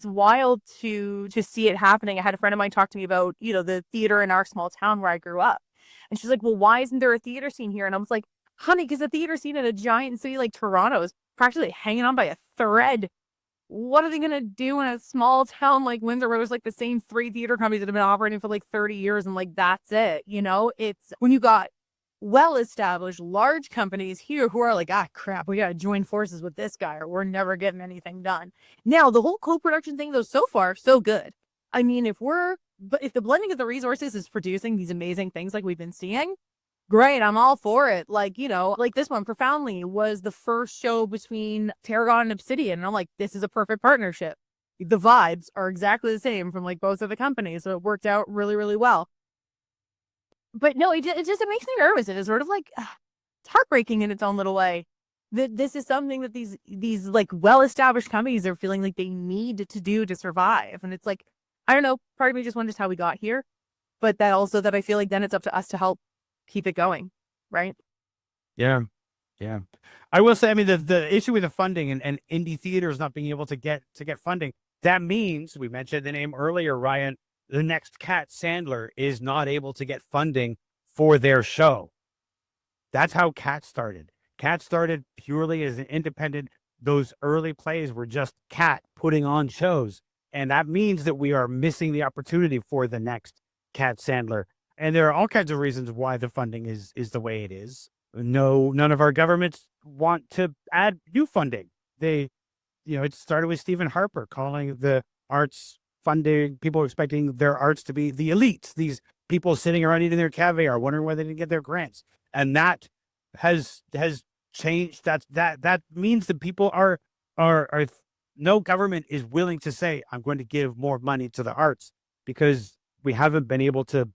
wild to see it happening. I had a friend of mine talk to me about the theater in our small town where I grew up. And she's like, well, why isn't there a theater scene here? And I was like, honey, because the theater scene in a giant city like Toronto is practically hanging on by a thread. What are they going to do in a small town like Windsor where there's like the same 3 theater companies that have been operating for like 30 years and like that's it, you know? It's when you got well-established large companies here who are like, ah, crap, we got to join forces with this guy or we're never getting anything done. Now, the whole co-production thing, though, so far, so good. I mean, if the blending of the resources is producing these amazing things like we've been seeing, great, I'm all for it. Like, you know, like this one, Profoundly, was the first show between Tarragon and Obsidian. And I'm like, this is a perfect partnership. The vibes are exactly the same from like both of the companies. So it worked out really, really well. But no, it makes me nervous. It is sort of like, it's heartbreaking in its own little way. That this is something that these like well-established companies are feeling like they need to do to survive. And it's like, I don't know, part of me just wonders how we got here. But that also that I feel like then it's up to us to help keep it going, right? Yeah. I will say, I mean, the issue with the funding and indie theaters not being able to get funding, that means, we mentioned the name earlier, Ryan, the next Kat Sandler is not able to get funding for their show. That's how Kat started. Kat started purely as an independent. Those early plays were just Kat putting on shows. And that means that we are missing the opportunity for the next Kat Sandler. And there are all kinds of reasons why the funding is the way it is. No, none of our governments want to add new funding. They, it started with Stephen Harper calling the arts funding, people expecting their arts to be the elite. These people sitting around eating their caviar, wondering why they didn't get their grants. And that has changed. That means that people are no government is willing to say, I'm going to give more money to the arts, because we haven't been able to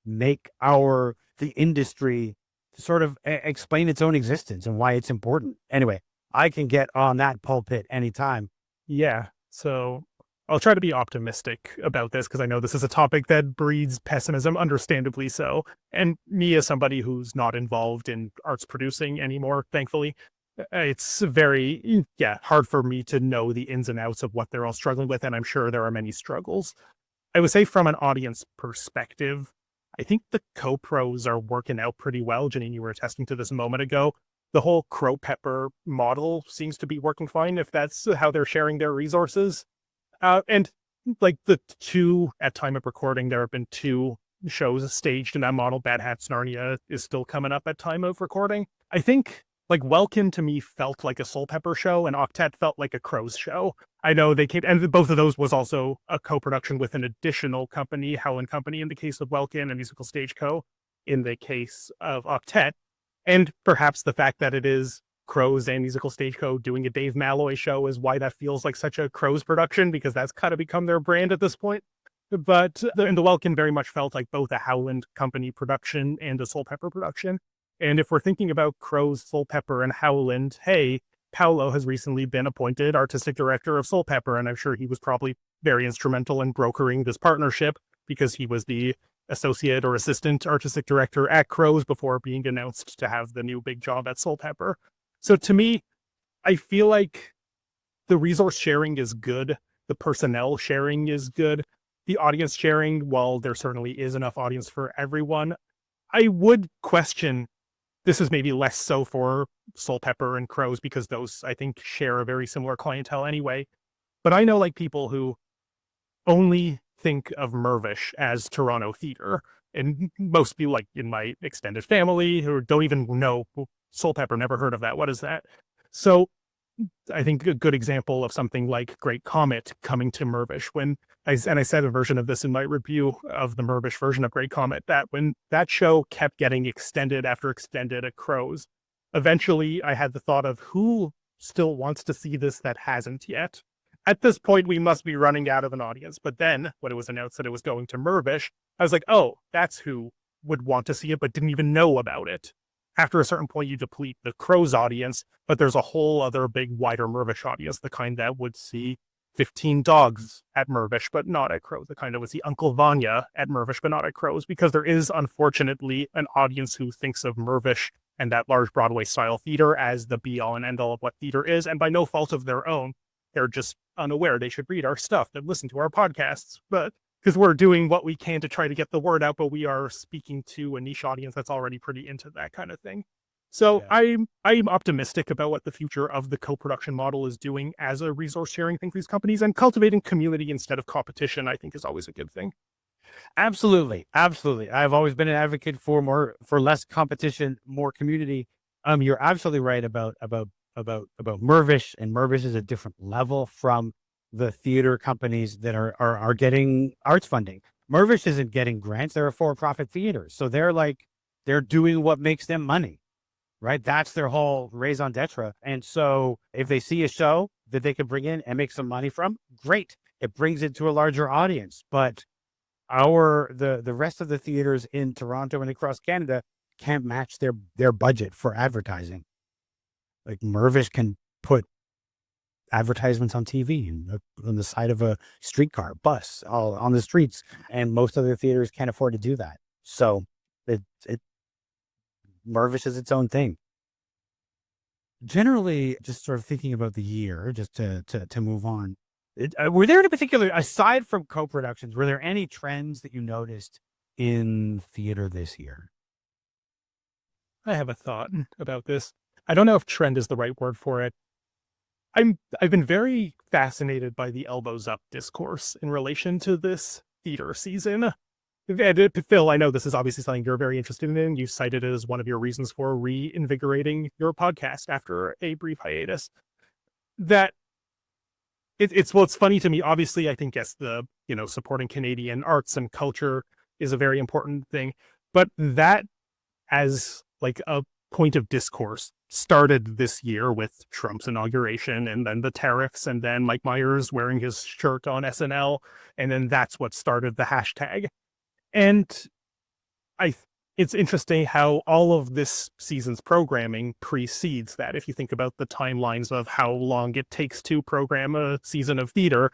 make the industry sort of explain its own existence and why it's important. Anyway, I can get on that pulpit anytime. Yeah. So I'll try to be optimistic about this, because I know this is a topic that breeds pessimism, understandably so. And me, as somebody who's not involved in arts producing anymore, thankfully, it's very, hard for me to know the ins and outs of what they're all struggling with. And I'm sure there are many struggles. I would say from an audience perspective, I think the co-pros are working out pretty well. Janine, you were attesting to this a moment ago. The whole Crow Pepper model seems to be working fine, if that's how they're sharing their resources. And like the 2, at time of recording, there have been 2 shows staged in that model. Bad Hats Narnia is still coming up at time of recording. I think like Welkin to me felt like a Soul Pepper show, and Octet felt like a Crows show. I know they came, and both of those was also a co-production with an additional company, Howland Company in the case of Welkin, and Musical Stage Co. in the case of Octet. And perhaps the fact that it is Crows and Musical Stage Co. doing a Dave Malloy show is why that feels like such a Crows production, because that's kind of become their brand at this point. But the Welkin very much felt like both a Howland Company production and a Soul Pepper production. And if we're thinking about Crows, Soul Pepper, and Howland, hey, Paolo has recently been appointed artistic director of Soul Pepper, and I'm sure he was probably very instrumental in brokering this partnership, because he was the associate or assistant artistic director at Crows before being announced to have the new big job at Soul Pepper. So to me, I feel like the resource sharing is good. The personnel sharing is good. The audience sharing, while there certainly is enough audience for everyone, I would question, this is maybe less so for Soul Pepper and Crows, because those, I think, share a very similar clientele anyway. But I know like people who only think of Mirvish as Toronto theater, and most people like in my extended family who don't even know Soul Pepper, never heard of that. What is that? So I think a good example of something like Great Comet coming to Mirvish, I said a version of this in my review of the Mirvish version of Great Comet, that when that show kept getting extended after extended at Crows, eventually I had the thought of who still wants to see this that hasn't yet. At this point, we must be running out of an audience. But then when it was announced that it was going to Mirvish, I was like, oh, that's who would want to see it, but didn't even know about it. After a certain point, you deplete the Crows audience, but there's a whole other big, wider Mirvish audience, the kind that would see 15 Dogs at Mirvish, but not at Crows, the kind that would see Uncle Vanya at Mirvish, but not at Crows, because there is, unfortunately, an audience who thinks of Mirvish and that large Broadway-style theater as the be-all and end-all of what theater is, and by no fault of their own, they're just unaware. They should read our stuff and listen to our podcasts, but because we're doing what we can to try to get the word out, but we are speaking to a niche audience that's already pretty into that kind of thing. So Yeah. I'm optimistic about what the future of the co-production model is doing as a resource sharing thing for these companies, and cultivating community instead of competition, I think, is always a good thing. Absolutely. Absolutely. I've always been an advocate for less competition, more community. You're absolutely right about Mervish, and Mervish is a different level from the theater companies that are getting arts funding. Mervish isn't getting grants. They're a for-profit theater. So they're doing what makes them money, right? That's their whole raison d'etre. And so if they see a show that they can bring in and make some money from, great. It brings it to a larger audience. But the rest of the theaters in Toronto and across Canada can't match their budget for advertising. Like Mervish can put advertisements on TV and on the side of a streetcar, bus, all on the streets, and most other theaters can't afford to do that. So it Mervish is its own thing. Generally, just sort of thinking about the year, just to move on. Were there any particular, aside from co-productions, were there any trends that you noticed in theater this year? I have a thought about this. I don't know if trend is the right word for it. I've been very fascinated by the elbows up discourse in relation to this theater season. Phil, I know this is obviously something you're very interested in. You cited it as one of your reasons for reinvigorating your podcast after a brief hiatus. That it's funny to me. Obviously, I think, yes, the supporting Canadian arts and culture is a very important thing, but that as like a point of discourse started this year with Trump's inauguration, and then the tariffs, and then Mike Myers wearing his shirt on SNL, and then that's what started the hashtag. And it's interesting how all of this season's programming precedes that. If you think about the timelines of how long it takes to program a season of theater,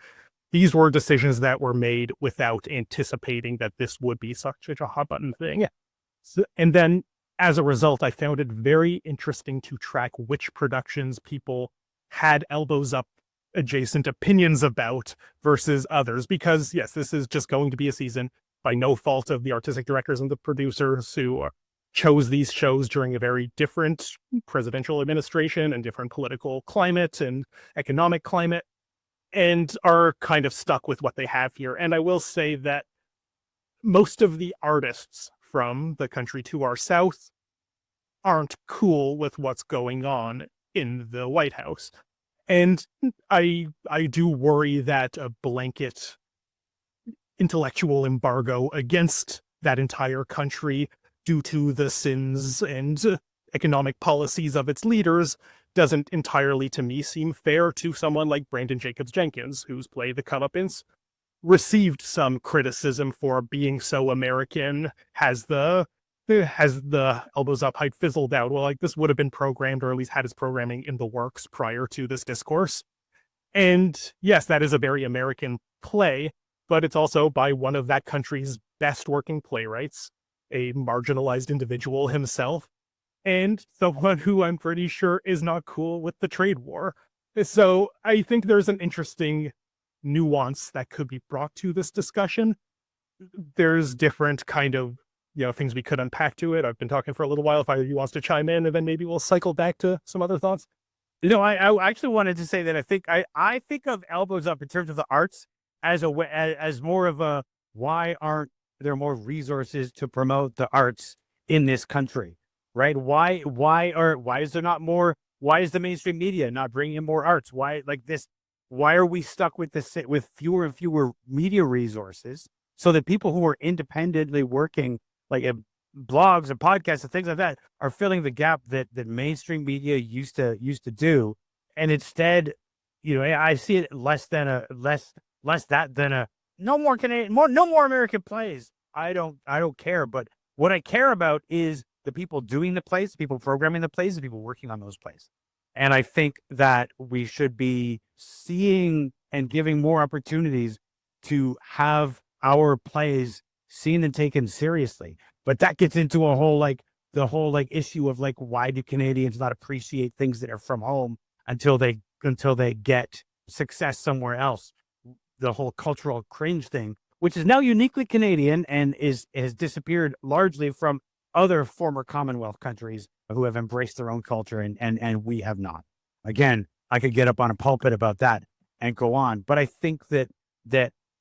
these were decisions that were made without anticipating that this would be such a hot button thing. So, and then as a result, I found it very interesting to track which productions people had elbows up adjacent opinions about versus others, because yes, this is just going to be a season by no fault of the artistic directors and the producers who chose these shows during a very different presidential administration and different political climate and economic climate, and are kind of stuck with what they have here. And I will say that most of the artists from the country to our south aren't cool with what's going on in the White House. And I do worry that a blanket intellectual embargo against that entire country due to the sins and economic policies of its leaders doesn't entirely, to me, seem fair to someone like Brandon Jacobs Jenkins, whose play The Comeuppance received some criticism for being so American. Has the elbows up hype fizzled out? Well, like, this would have been programmed, or at least had its programming in the works prior to this discourse. And yes, that is a very American play, but it's also by one of that country's best working playwrights, a marginalized individual himself, and someone who I'm pretty sure is not cool with the trade war. So I think there's an interesting nuance that could be brought to this discussion. There's different kind of things we could unpack to it. I've been talking for a little while. If either of you wants to chime in, and then maybe we'll cycle back to some other thoughts. I actually wanted to say that I think of elbows up in terms of the arts as more of a, why aren't there more resources to promote the arts in this country, right? Why is there not more? Why is the mainstream media not bringing in more arts? Why are we stuck with with fewer and fewer media resources, so that people who are independently working, like blogs and podcasts and things like that, are filling the gap that mainstream media used to do? And instead, I see it less that than a no more Canadian, no more American plays. I don't care. But what I care about is the people doing the plays, the people programming the plays, the people working on those plays. And I think that we should be seeing and giving more opportunities to have our plays seen and taken seriously. But that gets into the whole issue of why do Canadians not appreciate things that are from home until they get success somewhere else? The whole cultural cringe thing, which is now uniquely Canadian and has disappeared largely from other former Commonwealth countries who have embraced their own culture, and we have not. Again, I could get up on a pulpit about that and go on, but I think that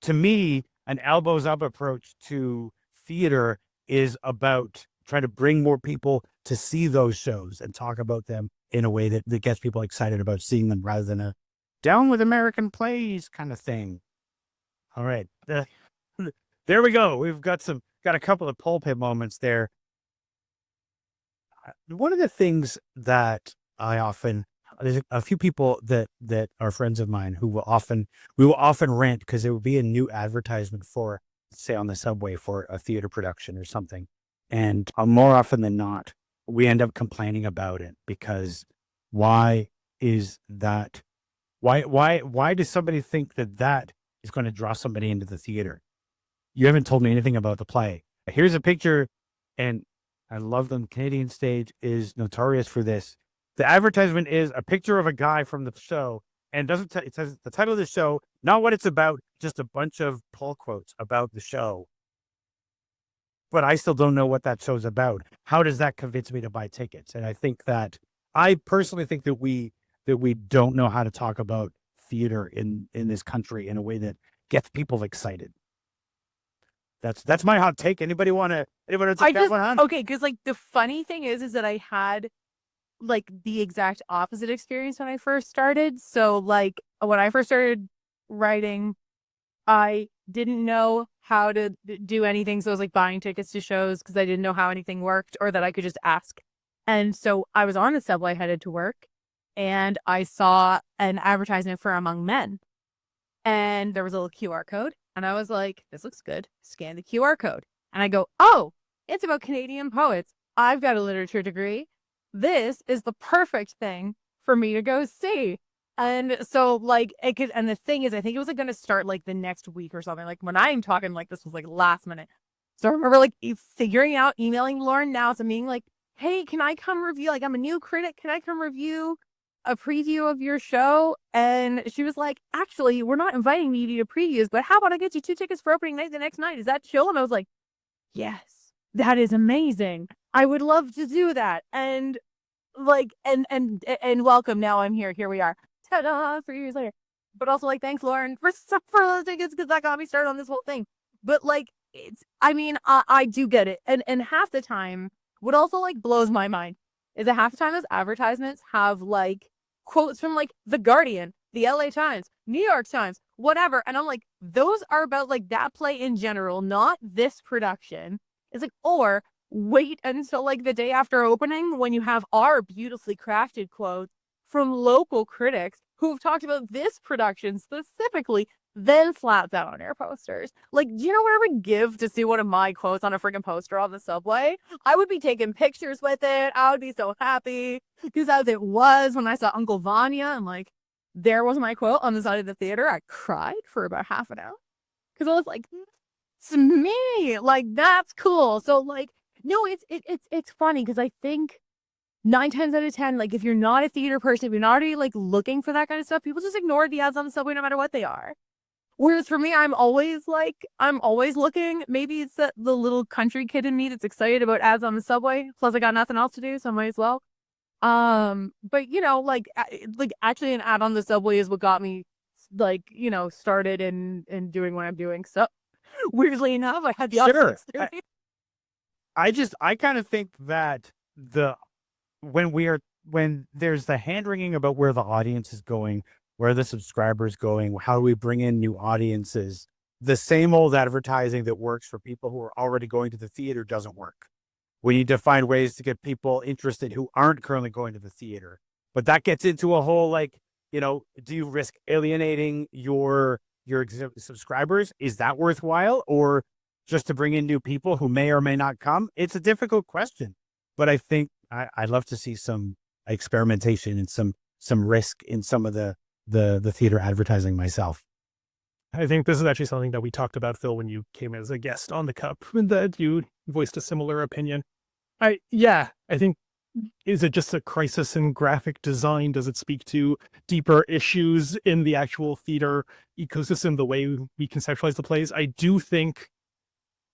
to me, an elbows up approach to theater is about trying to bring more people to see those shows and talk about them in a way that gets people excited about seeing them rather than a down with American plays kind of thing. All right. There we go. We've got a couple of pulpit moments there. One of the things that there's a few people that are friends of mine who we will often rant because there will be a new advertisement for, say, on the subway for a theater production or something. And more often than not, we end up complaining about it because why is that? Why does somebody think that is going to draw somebody into the theater? You haven't told me anything about the play. Here's a picture, and I love them. Canadian Stage is notorious for this. The advertisement is a picture of a guy from the show, and it says the title of the show, not what it's about, just a bunch of pull quotes about the show. But I still don't know what that show's about. How does that convince me to buy tickets? And I personally think that we don't know how to talk about theater in this country in a way that gets people excited. That's my hot take. Anybody want to take that one on? Okay, because like the funny thing is that I had like the exact opposite experience when I first started. So like when I first started writing, I didn't know how to do anything. So I was like buying tickets to shows because I didn't know how anything worked or that I could just ask. And so I was on the subway headed to work and I saw an advertisement for Among Men. And there was a little QR code. And I was like, this looks good. Scan the QR code. And I go, oh, it's about Canadian poets. I've got a literature degree. This is the perfect thing for me to go see. And so like and the thing is, I think it was like going to start like the next week or something. Like when I'm talking, like this was like last minute. So I remember like figuring out, emailing Lauren now and being like, hey, can I come review? Like I'm a new critic. Can I come review a preview of your show? And she was like, actually, we're not inviting you to previews, but how about I get you 2 tickets for opening night the next night? Is that chill? And I was like, yes, that is amazing. I would love to do that. And like, and welcome. Now I'm here. Here we are. Ta-da, 3 years later. But also like, thanks Lauren for those tickets because that got me started on this whole thing. But like, I do get it. And half the time, what also like blows my mind is that half the time those advertisements have like quotes from like The Guardian, the LA Times, New York Times, whatever. And I'm like, those are about like that play in general, not this production. It's like, or wait until like the day after opening when you have our beautifully crafted quotes from local critics who have talked about this production specifically, then slap that on air posters. Like, do you know what I would give to see one of my quotes on a freaking poster on the subway? I would be taking pictures with it. I would be so happy because as it was when I saw Uncle Vanya and like, there was my quote on the side of the theater. I cried for about half an hour because I was like, it's me. Like, that's cool. So like, no, it's funny because I think 9 times out of 10, like if you're not a theater person, if you're not already like looking for that kind of stuff, people just ignore the ads on the subway no matter what they are. Whereas for me, I'm always looking. Maybe it's the little country kid in me that's excited about ads on the subway. Plus I got nothing else to do, so I might as well. But you know, like actually an ad on the subway is what got me like, you know, started in doing what I'm doing. So weirdly enough, I had the opposite experience. I kind of think that when there's the hand wringing about where the audience is going, where the subscribers going, how do we bring in new audiences? The same old advertising that works for people who are already going to the theater doesn't work. We need to find ways to get people interested who aren't currently going to the theater. But that gets into a whole like, you know, do you risk alienating your subscribers? Is that worthwhile? Or just to bring in new people who may or may not come? It's a difficult question. But I think I'd love to see some experimentation and some risk in some of the theater advertising myself. I think this is actually something that we talked about, Phil, when you came as a guest on the Cup, that you voiced a similar opinion. I think is it just a crisis in graphic design? Does it speak to deeper issues in the actual theater ecosystem, the way we conceptualize the plays? I do think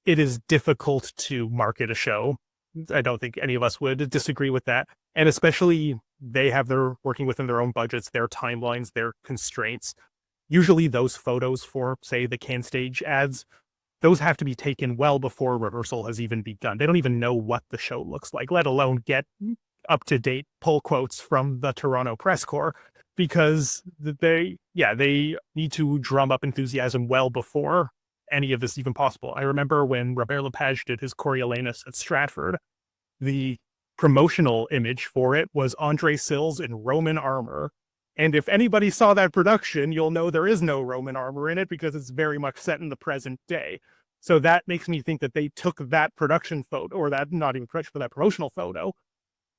it is difficult to market a show. I don't think any of us would disagree with that. And especially they're working within their own budgets, their timelines, their constraints. Usually those photos for, say, the CanStage ads, those have to be taken well before rehearsal has even begun. They don't even know what the show looks like, let alone get up-to-date pull quotes from the Toronto press corps, because they need to drum up enthusiasm well before any of this even possible. I remember when Robert Lepage did his Coriolanus at Stratford, the promotional image for it was Andre Sills in Roman armor. And if anybody saw that production, you'll know there is no Roman armor in it because it's very much set in the present day. So that makes me think that they took that production photo, or that, not even production, but that promotional photo,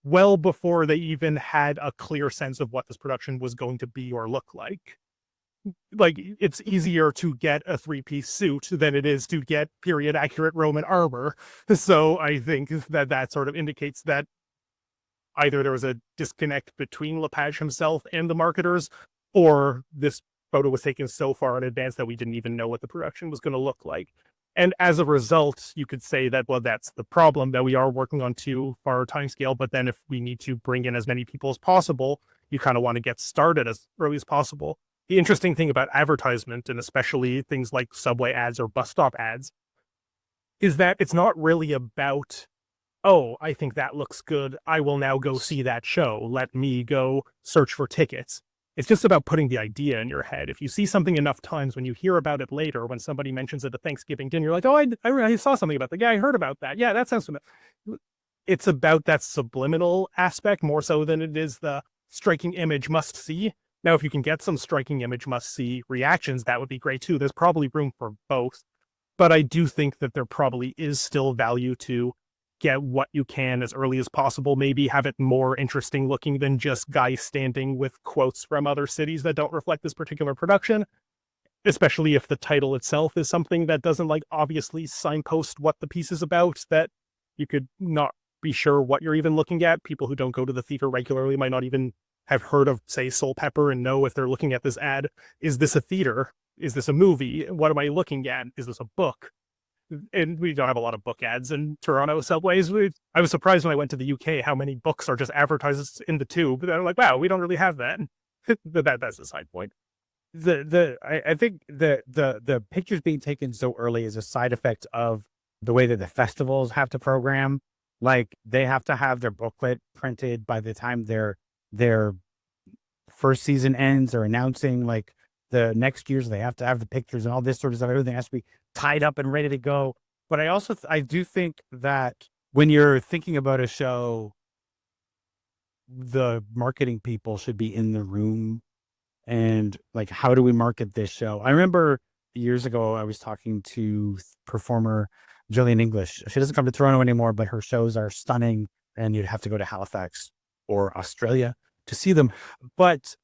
well before they even had a clear sense of what this production was going to be or look like. Like, it's easier to get a three-piece suit than it is to get period accurate Roman armor. So I think that sort of indicates that either there was a disconnect between Lepage himself and the marketers, or this photo was taken so far in advance that we didn't even know what the production was going to look like. And as a result, you could say that, well, that's the problem, that we are working on too far a time scale. But then if we need to bring in as many people as possible, you kind of want to get started as early as possible. The interesting thing about advertisement, and especially things like subway ads or bus stop ads, is that it's not really about, oh, I think that looks good, I will now go see that show, let me go search for tickets. It's just about putting the idea in your head. If you see something enough times, when you hear about it later, when somebody mentions it at Thanksgiving dinner, you're like, oh, I saw something about that. Yeah, I heard about that. Yeah, that sounds familiar. It's about that subliminal aspect more so than it is the striking image must see. Now, if you can get some striking image must see reactions, that would be great too. There's probably room for both. But I do think that there probably is still value to get what you can as early as possible, maybe have it more interesting looking than just guys standing with quotes from other cities that don't reflect this particular production, especially if the title itself is something that doesn't like obviously signpost what the piece is about, that you could not be sure what you're even looking at. People who don't go to the theater regularly might not even have heard of, say, Soul Pepper, and know if they're looking at this ad, is this a theater? Is this a movie? What am I looking at? Is this a book? And we don't have a lot of book ads in Toronto subways. I was surprised when I went to the UK how many books are just advertised in the tube. And I'm like, wow, we don't really have that. That's a side point. I think the pictures being taken so early is a side effect of the way that the festivals have to program. Like, they have to have their booklet printed by the time their first season ends, or announcing like the next year's. They have to have the pictures and all this sort of stuff. Everything has to be tied up and ready to go. But I also I do think that when you're thinking about a show, the marketing people should be in the room. And like, how do we market this show? I remember years ago I was talking to performer Jillian English. She doesn't come to Toronto anymore, but her shows are stunning, and you'd have to go to Halifax or Australia to see them. But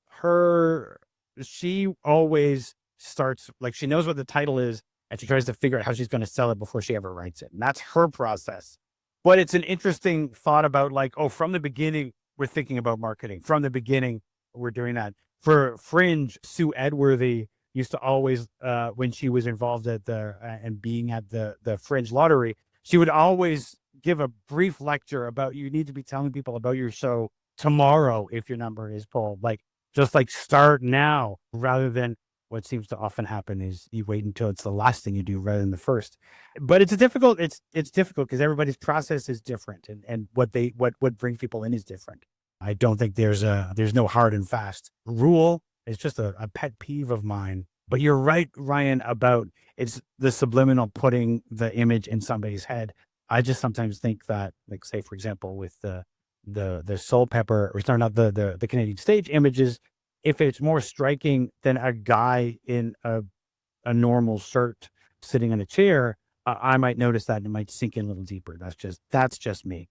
she always starts, like, she knows what the title is, and she tries to figure out how she's going to sell it before she ever writes it. And that's her process. But it's an interesting thought about, like, oh, from the beginning, we're thinking about marketing. From the beginning, we're doing that. For Fringe, Sue Edworthy used to always, when she was involved at and being at the Fringe lottery, she would always give a brief lecture about, you need to be telling people about your show tomorrow if your number is pulled. Like, just like, start now, rather than what seems to often happen is you wait until it's the last thing you do rather than the first. But it's difficult because everybody's process is different, and what brings people in is different. I don't think there's no hard and fast rule. It's just a pet peeve of mine. But you're right, Ryan, about it's the subliminal putting the image in somebody's head. I just sometimes think that, like, say, for example, with the Soul Pepper, or sorry, not the Canadian stage images, if it's more striking than a guy in a normal shirt sitting in a chair, I might notice that, and it might sink in a little deeper. That's just me.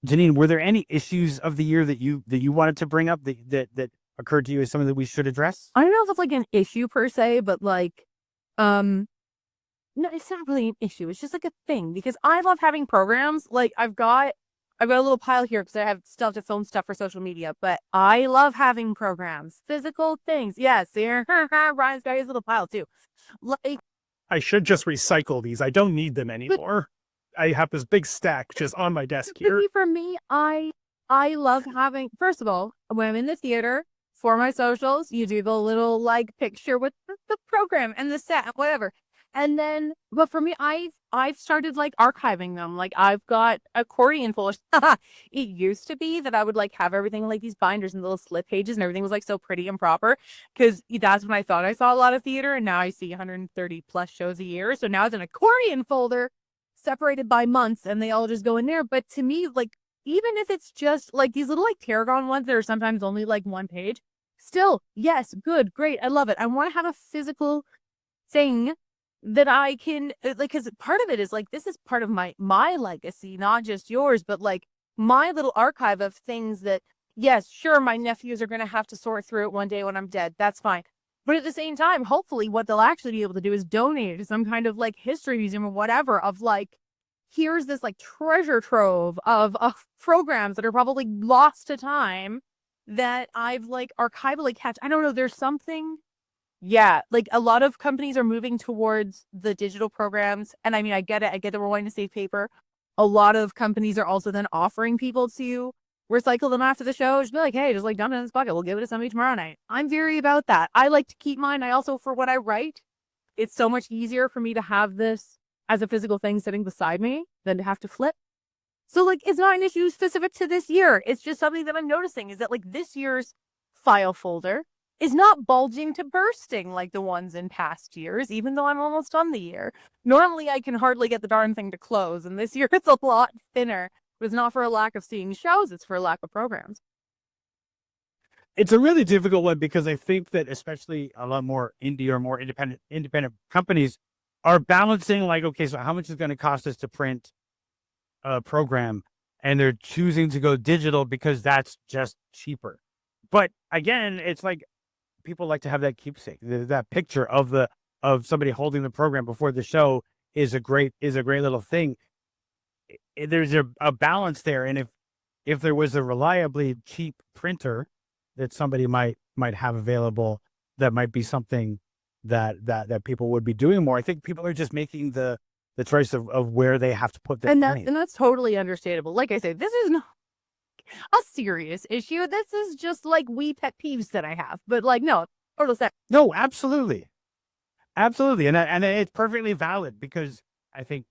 Janine, were there any issues of the year that you wanted to bring up that occurred to you as something that we should address? I don't know if it's like an issue per se, but like, no, it's not really an issue. It's just like a thing, because I love having programs. Like, I've got I've got a little pile here because I have still have to film stuff for social media, but I love having programs, physical things. Yes, here, Ryan's got his little pile too. Like, I should just recycle these. I don't need them anymore. I have this big stack just on my desk here. for me, I love having. First of all, when I'm in the theater for my socials, you do the little like picture with the program and the set, whatever. And then, but for me, I've started like archiving them. Like I've got accordion full of it used to be that I would like have everything like these binders and little slip pages and everything was like so pretty and proper because that's when I thought I saw a lot of theater, and now I see 130 plus shows a year. So now it's an accordion folder separated by months and they all just go in there. But to me, like, even if it's just like these little like tarragon ones that are sometimes only like one page, still, yes, good, great, I love it. I want to have a physical thing that I can like, because part of it is like this is part of my legacy, not just yours, but like my little archive of things that, yes, sure, my nephews are going to have to sort through it one day when I'm dead. That's fine. But at the same time, hopefully what they'll actually be able to do is donate it to some kind of like history museum or whatever of like, here's this like treasure trove of programs that are probably lost to time that I've like archivally kept. I don't know. There's something. Yeah. Like a lot of companies are moving towards the digital programs. And I mean, I get it. I get that we're wanting to save paper. A lot of companies are also then offering people to recycle them after the show. Just be like, hey, just like dump it in this bucket. We'll give it to somebody tomorrow night. I'm very about that. I like to keep mine. I also, for what I write, it's so much easier for me to have this as a physical thing sitting beside me than to have to flip. So like, it's not an issue specific to this year. It's just something that I'm noticing is that like this year's file folder is not bulging to bursting like the ones in past years, even though I'm almost done the year. Normally I can hardly get the darn thing to close, and this year it's a lot thinner. But it's not for a lack of seeing shows, it's for a lack of programs. It's a really difficult one because I think that especially a lot more indie or more independent companies are balancing like, okay, so how much is going to cost us to print a program? And they're choosing to go digital because that's just cheaper. But again, it's like people like to have that keepsake. That picture of somebody holding the program before the show is a great little thing. There's a balance there, and if there was a reliably cheap printer that somebody might have available, that might be something that people would be doing more. I think people are just making the choice of where they have to put their money. And that's totally understandable. Like I say, this is not a serious issue. This is just like wee pet peeves that I have. But like, no, total sense. No, absolutely, and it's perfectly valid because I think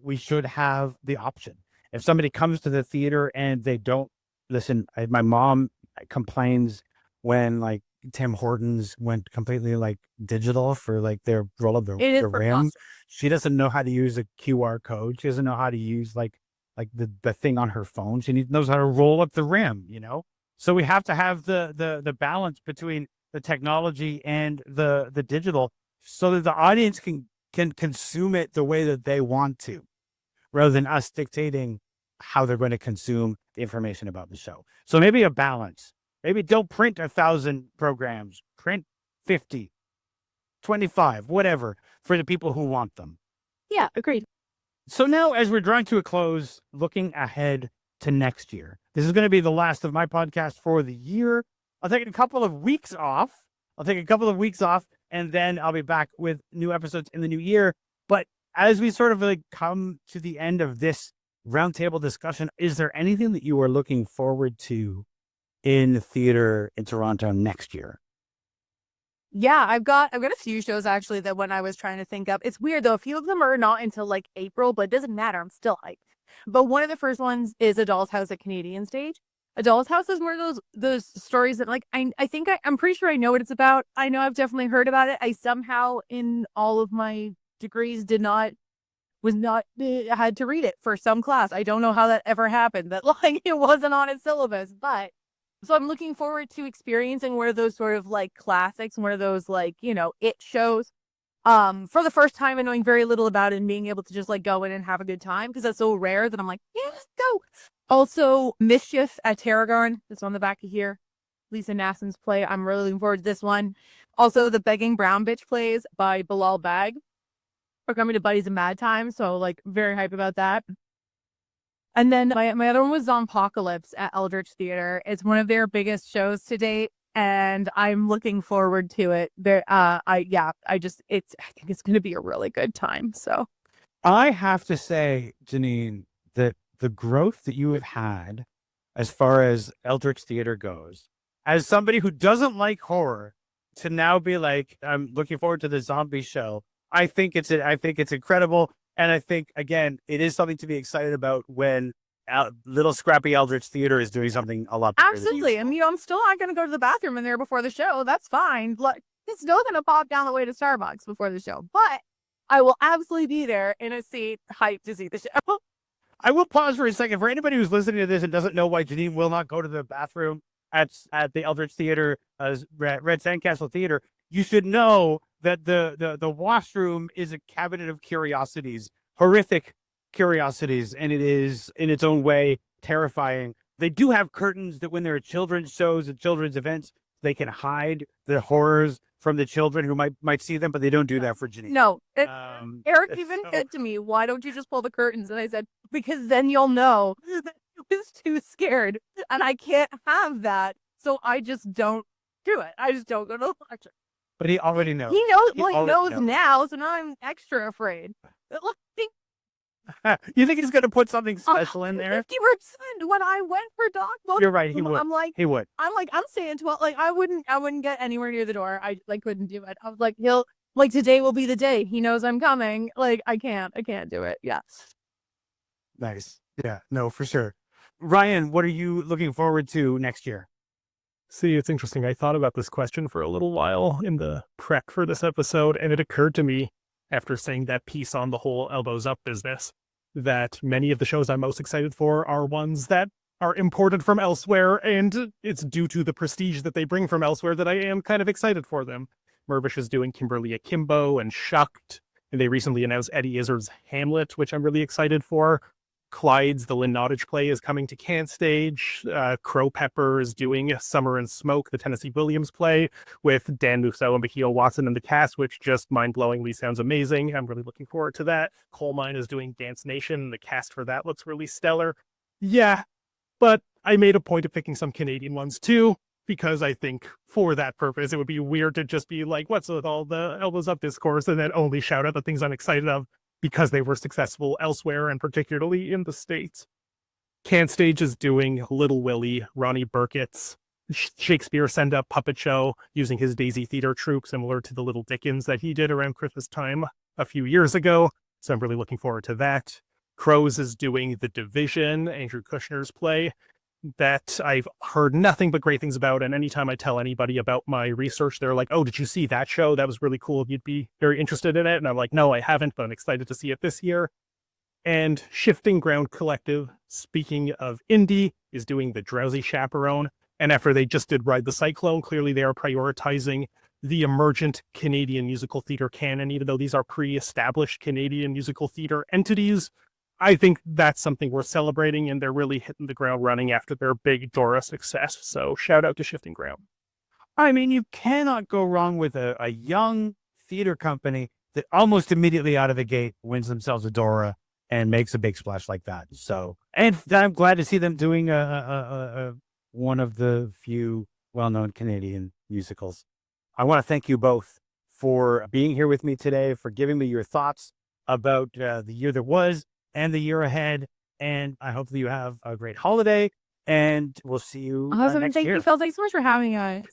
we should have the option. If somebody comes to the theater and they don't listen, my mom complains when like Tim Hortons went completely like digital for like their roll of the rim. She doesn't know how to use a QR code. She doesn't know how to use like the thing on her phone. She knows how to roll up the rim, So we have to have the balance between the technology and the digital so that the audience can consume it the way that they want to, rather than us dictating how they're going to consume the information about the show. So maybe a balance. Maybe don't print 1,000 programs, print 50, 25, whatever, for the people who want them. Yeah, agreed. So now, as we're drawing to a close, looking ahead to next year, this is going to be the last of my podcast for the year. I'll take a couple of weeks off. And then I'll be back with new episodes in the new year. But as we sort of like come to the end of this roundtable discussion, is there anything that you are looking forward to in theater in Toronto next year? Yeah, I've got a few shows actually that when I was trying to think of, it's weird though. A few of them are not until like April, but it doesn't matter. I'm still hyped. But one of the first ones is A Doll's House at Canadian Stage. A Doll's House is one of those stories that like I think I'm pretty sure I know what it's about. I know I've definitely heard about it. I somehow in all of my degrees had to read it for some class. I don't know how that ever happened. That like it wasn't on its syllabus, but so I'm looking forward to experiencing one of those sort of like classics, one of those like it shows. For the first time and knowing very little about it and being able to just like go in and have a good time because that's so rare that I'm like, yeah, let's go. Also, Mischief at Tarragon. It's on the back of here. Lisa Nassen's play. I'm really looking forward to this one. Also, the Begging Brown Bitch plays by Bilal Bag are coming to Buddies in Mad Time. So like very hype about that. And then my other one was Zompocalypse at Eldritch Theatre. It's one of their biggest shows to date, and I'm looking forward to it. I think it's going to be a really good time. So I have to say, Janine, that the growth that you have had as far as Eldritch Theatre goes, as somebody who doesn't like horror, to now be like, I'm looking forward to the zombie show. I think it's incredible. And I think, again, it is something to be excited about when little scrappy Eldritch Theatre is doing something a lot bigger than absolutely. you. I mean, I'm still not going to go to the bathroom in there before the show. That's fine. Like, it's still going to pop down the way to Starbucks before the show, but I will absolutely be there in a seat, hyped to see the show. I will pause for a second. For anybody who's listening to this and doesn't know why Janine will not go to the bathroom at the Eldritch Theatre, Red Sandcastle Theatre, you should know that the washroom is a cabinet of curiosities, horrific curiosities, and it is in its own way terrifying. They do have curtains that when there are children's shows and children's events, they can hide the horrors from the children who might see them, but they don't do that for Janine. No, Eric even said to me, "Why don't you just pull the curtains?" And I said, "Because then you'll know that I was too scared, and I can't have that, so I just don't do it. I just don't go to the lecture." But he already knows. He knows. He Well, he already knows now, so now I'm extra afraid. You think he's going to put something special in there? 50% when I went for dog book. You're right. He would. He would. I'm saying 12. Like, I wouldn't get anywhere near the door. I couldn't do it. I was like, today will be the day. He knows I'm coming. Like, I can't do it. Yeah. Nice. Yeah. No, for sure. Ryan, what are you looking forward to next year? See, it's interesting. I thought about this question for a little while in the prep for this episode, and it occurred to me after saying that piece on the whole elbows up business that many of the shows I'm most excited for are ones that are imported from elsewhere, and it's due to the prestige that they bring from elsewhere that I am kind of excited for them. Mirvish is doing Kimberly Akimbo and Shucked, and they recently announced Eddie Izzard's Hamlet, which I'm really excited for. Clyde's The Lynn Nottage play is coming to Can Stage. Crow Pepper is doing Summer and Smoke, the Tennessee Williams play, with Dan Musso and Mikhail Watson in the cast, which just mind-blowingly sounds amazing. I'm really looking forward to that. Coal Mine is doing Dance Nation, and the cast for that looks really stellar. Yeah, but I made a point of picking some Canadian ones too, because I think for that purpose, it would be weird to just be like, what's with all the elbows up discourse, and then only shout out the things I'm excited of because they were successful elsewhere, and particularly in the States. Can Stage is doing Little Willie, Ronnie Burkett's Shakespeare send-up puppet show using his Daisy Theater troupe, similar to the Little Dickens that he did around Christmas time a few years ago. So I'm really looking forward to that. Crows is doing The Division, Andrew Kushner's play, that I've heard nothing but great things about. And anytime I tell anybody about my research, they're like, "Oh, did you see that show? That was really cool. You'd be very interested in it." And I'm like, "No, I haven't, but I'm excited to see it this year." And Shifting Ground Collective, speaking of indie, is doing The Drowsy Chaperone. And after they just did Ride the Cyclone, clearly they are prioritizing the emergent Canadian musical theater canon, even though these are pre-established Canadian musical theater entities. I think that's something worth celebrating, and they're really hitting the ground running after their big Dora success. So shout out to Shifting Ground. I mean, you cannot go wrong with a young theater company that almost immediately out of the gate wins themselves a Dora and makes a big splash like that. So, and I'm glad to see them doing one of the few well-known Canadian musicals. I want to thank you both for being here with me today, for giving me your thoughts about the year that was and the year ahead. And I hope that you have a great holiday, and we'll see you Awesome. next Thank year. you, Phil. Thanks so much for having us.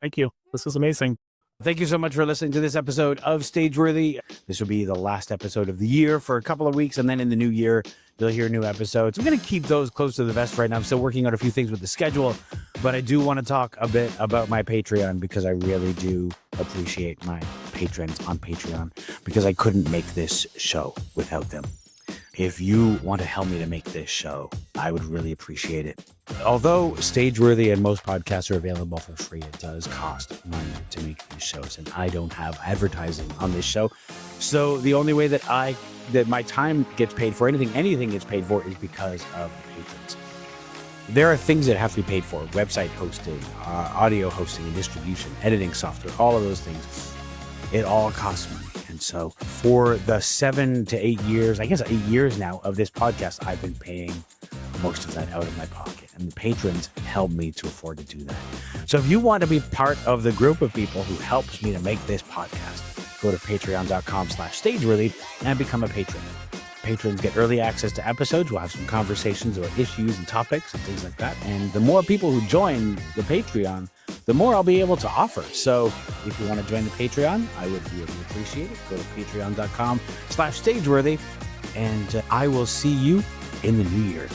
Thank you. This is amazing. Thank you so much for listening to this episode of Stageworthy. This will be the last episode of the year for a couple of weeks, and then in the new year, you'll hear new episodes. I'm going to keep those close to the vest right now. I'm still working on a few things with the schedule, but I do want to talk a bit about my Patreon, because I really do appreciate my patrons on Patreon, because I couldn't make this show without them. If you want to help me to make this show, I would really appreciate it. Although Stageworthy and most podcasts are available for free, it does cost money to make these shows, and I don't have advertising on this show. So the only way that my time gets paid for, anything gets paid for, is because of the patrons. There are things that have to be paid for: website hosting, audio hosting and distribution, editing software, all of those things. It all costs money. And so for the 7 to 8 years, I guess 8 years now of this podcast, I've been paying most of that out of my pocket, and the patrons help me to afford to do that. So if you want to be part of the group of people who helps me to make this podcast, go to patreon.com/stageworthy and become a patron. Patrons get early access to episodes. We'll have some conversations about issues and topics and things like that. And the more people who join the Patreon, the more I'll be able to offer. So if you want to join the Patreon, I would really appreciate it. Go to patreon.com/stageworthy, and I will see you in the new year.